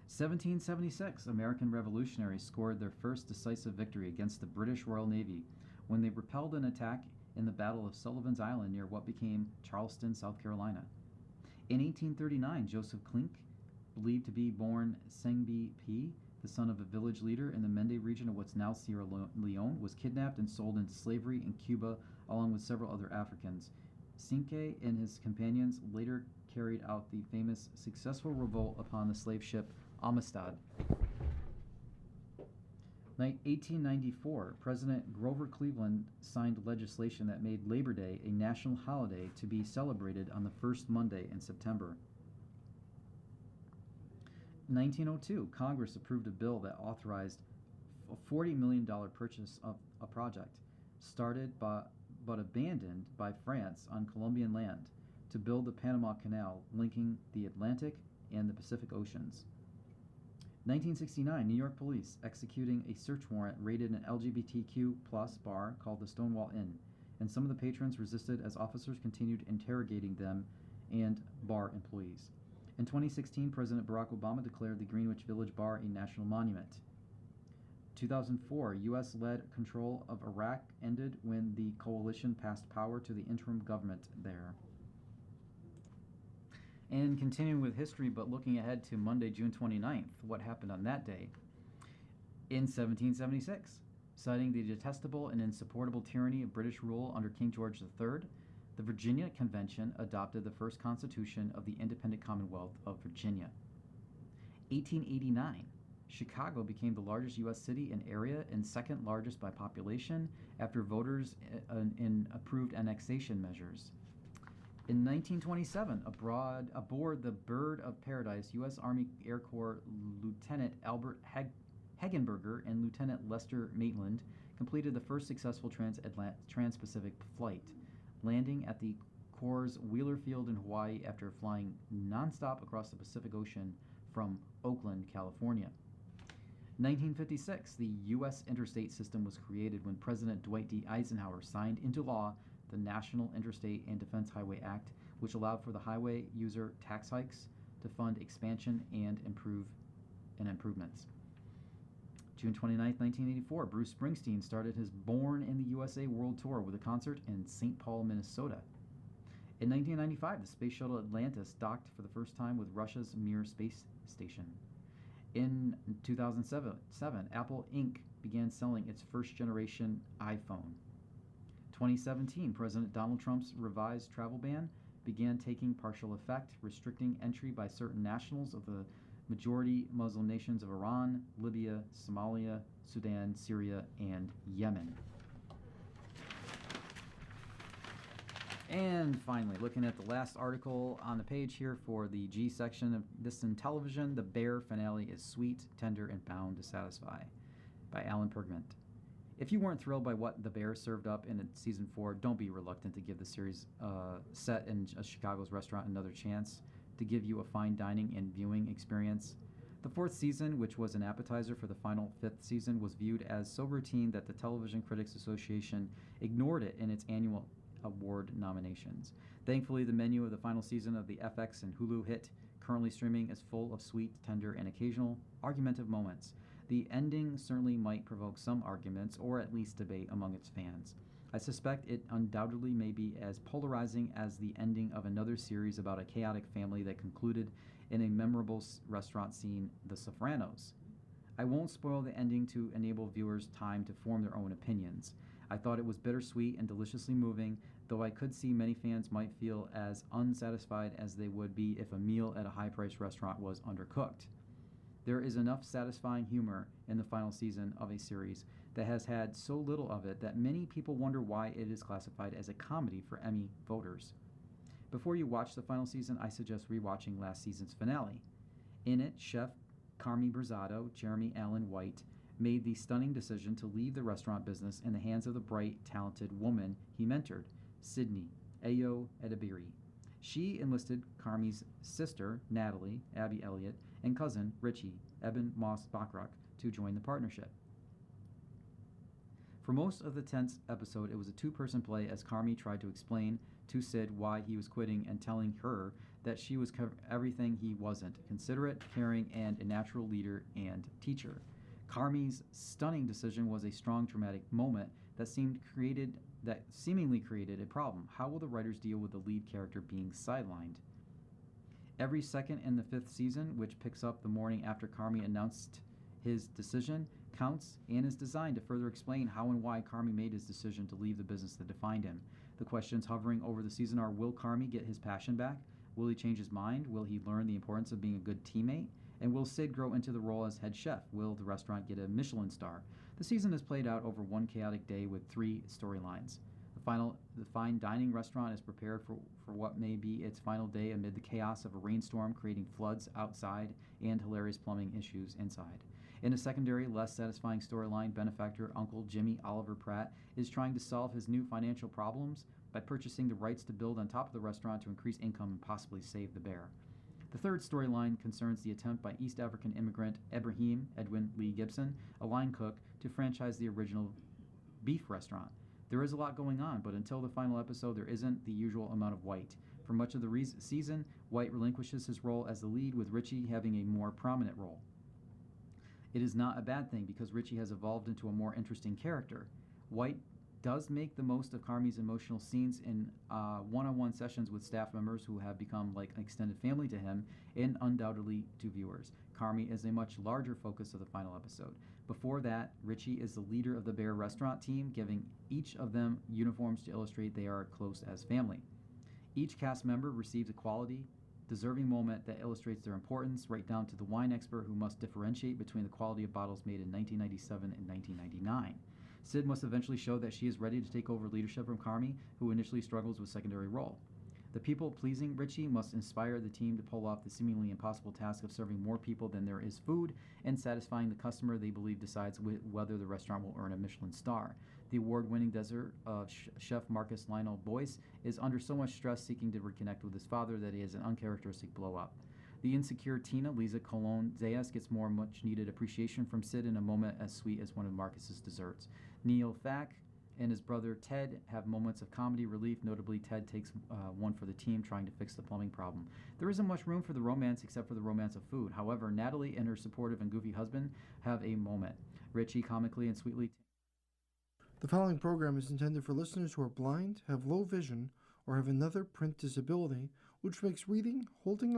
1776, American revolutionaries scored their first decisive victory against the British Royal Navy when they repelled an attack in the Battle of Sullivan's Island near what became Charleston, South Carolina. In 1839, Joseph Klink, believed to be born Sengbi P., the son of a village leader in the Mende region of what's now Sierra Leone, was kidnapped and sold into slavery in Cuba along with several other Africans. Cinque and his companions later carried out the famous successful revolt upon the slave ship Amistad. 1894, President Grover Cleveland signed legislation that made Labor Day a national holiday to be celebrated on the first Monday in September. 1902, Congress approved a bill that authorized a $40 million purchase of a project started but abandoned by France on Colombian land to build the Panama Canal linking the Atlantic and the Pacific Oceans. 1969, New York police executing a search warrant raided an LGBTQ+ bar called the Stonewall Inn, and some of the patrons resisted as officers continued interrogating them and bar employees. In 2016, President Barack Obama declared the Greenwich Village Bar a national monument. 2004, U.S.-led control of Iraq ended when the coalition passed power to the interim government there. And continuing with history, but looking ahead to Monday, June 29th, what happened on that day? In 1776, citing the detestable and insupportable tyranny of British rule under King George III, the Virginia Convention adopted the first constitution of the independent Commonwealth of Virginia. 1889, Chicago became the largest U.S. city in area and second largest by population after voters approved annexation measers. In 1927, aboard the Bird of Paradise, U.S. Army Air Corps Lieutenant Albert Hagenberger and Lieutenant Lester Maitland completed the first successful trans-Pacific flight, landing at the Coors Wheeler Field in Hawaii after flying nonstop across the Pacific Ocean from Oakland, California. 1956, the U.S. interstate system was created when President Dwight D. Eisenhower signed into law the National Interstate and Defense Highway Act, which allowed for the highway user tax hikes to fund expansion and improvements. June 29, 1984, Bruce Springsteen started his Born in the USA World Tour with a concert in St. Paul, Minnesota. In 1995, the space shuttle Atlantis docked for the first time with Russia's Mir space station. In 2007, Apple Inc. began selling its first-generation iPhone. 2017, President Donald Trump's revised travel ban began taking partial effect, restricting entry by certain nationals of the majority Muslim nations of Iran, Libya, Somalia, Sudan, Syria, and Yemen. And finally, looking at the last article on the page here for the G section of This in Television, the Bear finale is sweet, tender, and bound to satisfy, by Alan Pergament. If you weren't thrilled by what The Bear served up in season 4, don't be reluctant to give the series set in Chicago's restaurant another chance to give you a fine dining and viewing experience. The 4th season, which was an appetizer for the final 5th season, was viewed as so routine that the Television Critics Association ignored it in its annual award nominations. Thankfully, the menu of the final season of the FX and Hulu hit, currently streaming, is full of sweet, tender, and occasional argumentative moments. The ending certainly might provoke some arguments, or at least debate among its fans. I suspect it undoubtedly may be as polarizing as the ending of another series about a chaotic family that concluded in a memorable restaurant scene, The Sopranos. I won't spoil the ending to enable viewers time to form their own opinions. I thought it was bittersweet and deliciously moving, though I could see many fans might feel as unsatisfied as they would be if a meal at a high-priced restaurant was undercooked. There is enough satisfying humor in the final season of a series that has had so little of it that many people wonder why it is classified as a comedy for Emmy voters. Before you watch the final season, I suggest rewatching last season's finale. In it, Chef Carmy Brizzato, Jeremy Allen White, made the stunning decision to leave the restaurant business in the hands of the bright, talented woman he mentored, Sydney Ayo Edebiri. She enlisted Carmy's sister, Natalie, Abby Elliott, and cousin, Richie, Eben Moss Bachrach, to join the partnership. For most of the 10th episode, it was a two-person play as Carmy tried to explain to Sid why he was quitting and telling her that she was everything he wasn't, considerate, caring, and a natural leader and teacher. Carmy's stunning decision was a strong dramatic moment that seemingly created a problem. How will the writers deal with the lead character being sidelined? Every second in the 5th season, which picks up the morning after Carmy announced his decision, counts and is designed to further explain how and why Carmy made his decision to leave the business that defined him. The questions hovering over the season are, will Carmy get his passion back? Will he change his mind? Will he learn the importance of being a good teammate? And will Sid grow into the role as head chef? Will the restaurant get a Michelin star? The season is played out over one chaotic day with 3 storylines. The fine dining restaurant is prepared for what may be its final day amid the chaos of a rainstorm creating floods outside and hilarious plumbing issues inside. In a secondary, less satisfying storyline, benefactor Uncle Jimmy Oliver Pratt is trying to solve his new financial problems by purchasing the rights to build on top of the restaurant to increase income and possibly save the bear. The third storyline concerns the attempt by East African immigrant Ibrahim Edwin Lee Gibson, a line cook, to franchise the original beef restaurant. There is a lot going on, but until the final episode, there isn't the usual amount of White. For much of the season, White relinquishes his role as the lead, with Richie having a more prominent role. It is not a bad thing because Richie has evolved into a more interesting character. White does make the most of Carmy's emotional scenes in one-on-one sessions with staff members who have become like an extended family to him and undoubtedly to viewers. Carmy is a much larger focus of the final episode. Before that, Richie is the leader of the Bear restaurant team, giving each of them uniforms to illustrate they are close as family. Each cast member receives a quality, deserving moment that illustrates their importance, right down to the wine expert who must differentiate between the quality of bottles made in 1997 and 1999. Sid must eventually show that she is ready to take over leadership from Carmy, who initially struggles with secondary role. The people-pleasing Richie must inspire the team to pull off the seemingly impossible task of serving more people than there is food and satisfying the customer they believe decides whether the restaurant will earn a Michelin star. The award-winning dessert chef Marcus Lionel Boyce is under so much stress seeking to reconnect with his father that he has an uncharacteristic blow-up. The insecure Tina, Lisa Colon Zayas, gets more much-needed appreciation from Sid in a moment as sweet as one of Marcus's desserts. Neil Fack and his brother Ted have moments of comedy relief. Notably, Ted takes one for the team trying to fix the plumbing problem. There isn't much room for the romance except for the romance of food. However, Natalie and her supportive and goofy husband have a moment. Richie comically and sweetly... The following program is intended for listeners who are blind, have low vision, or have another print disability, which makes reading, holding a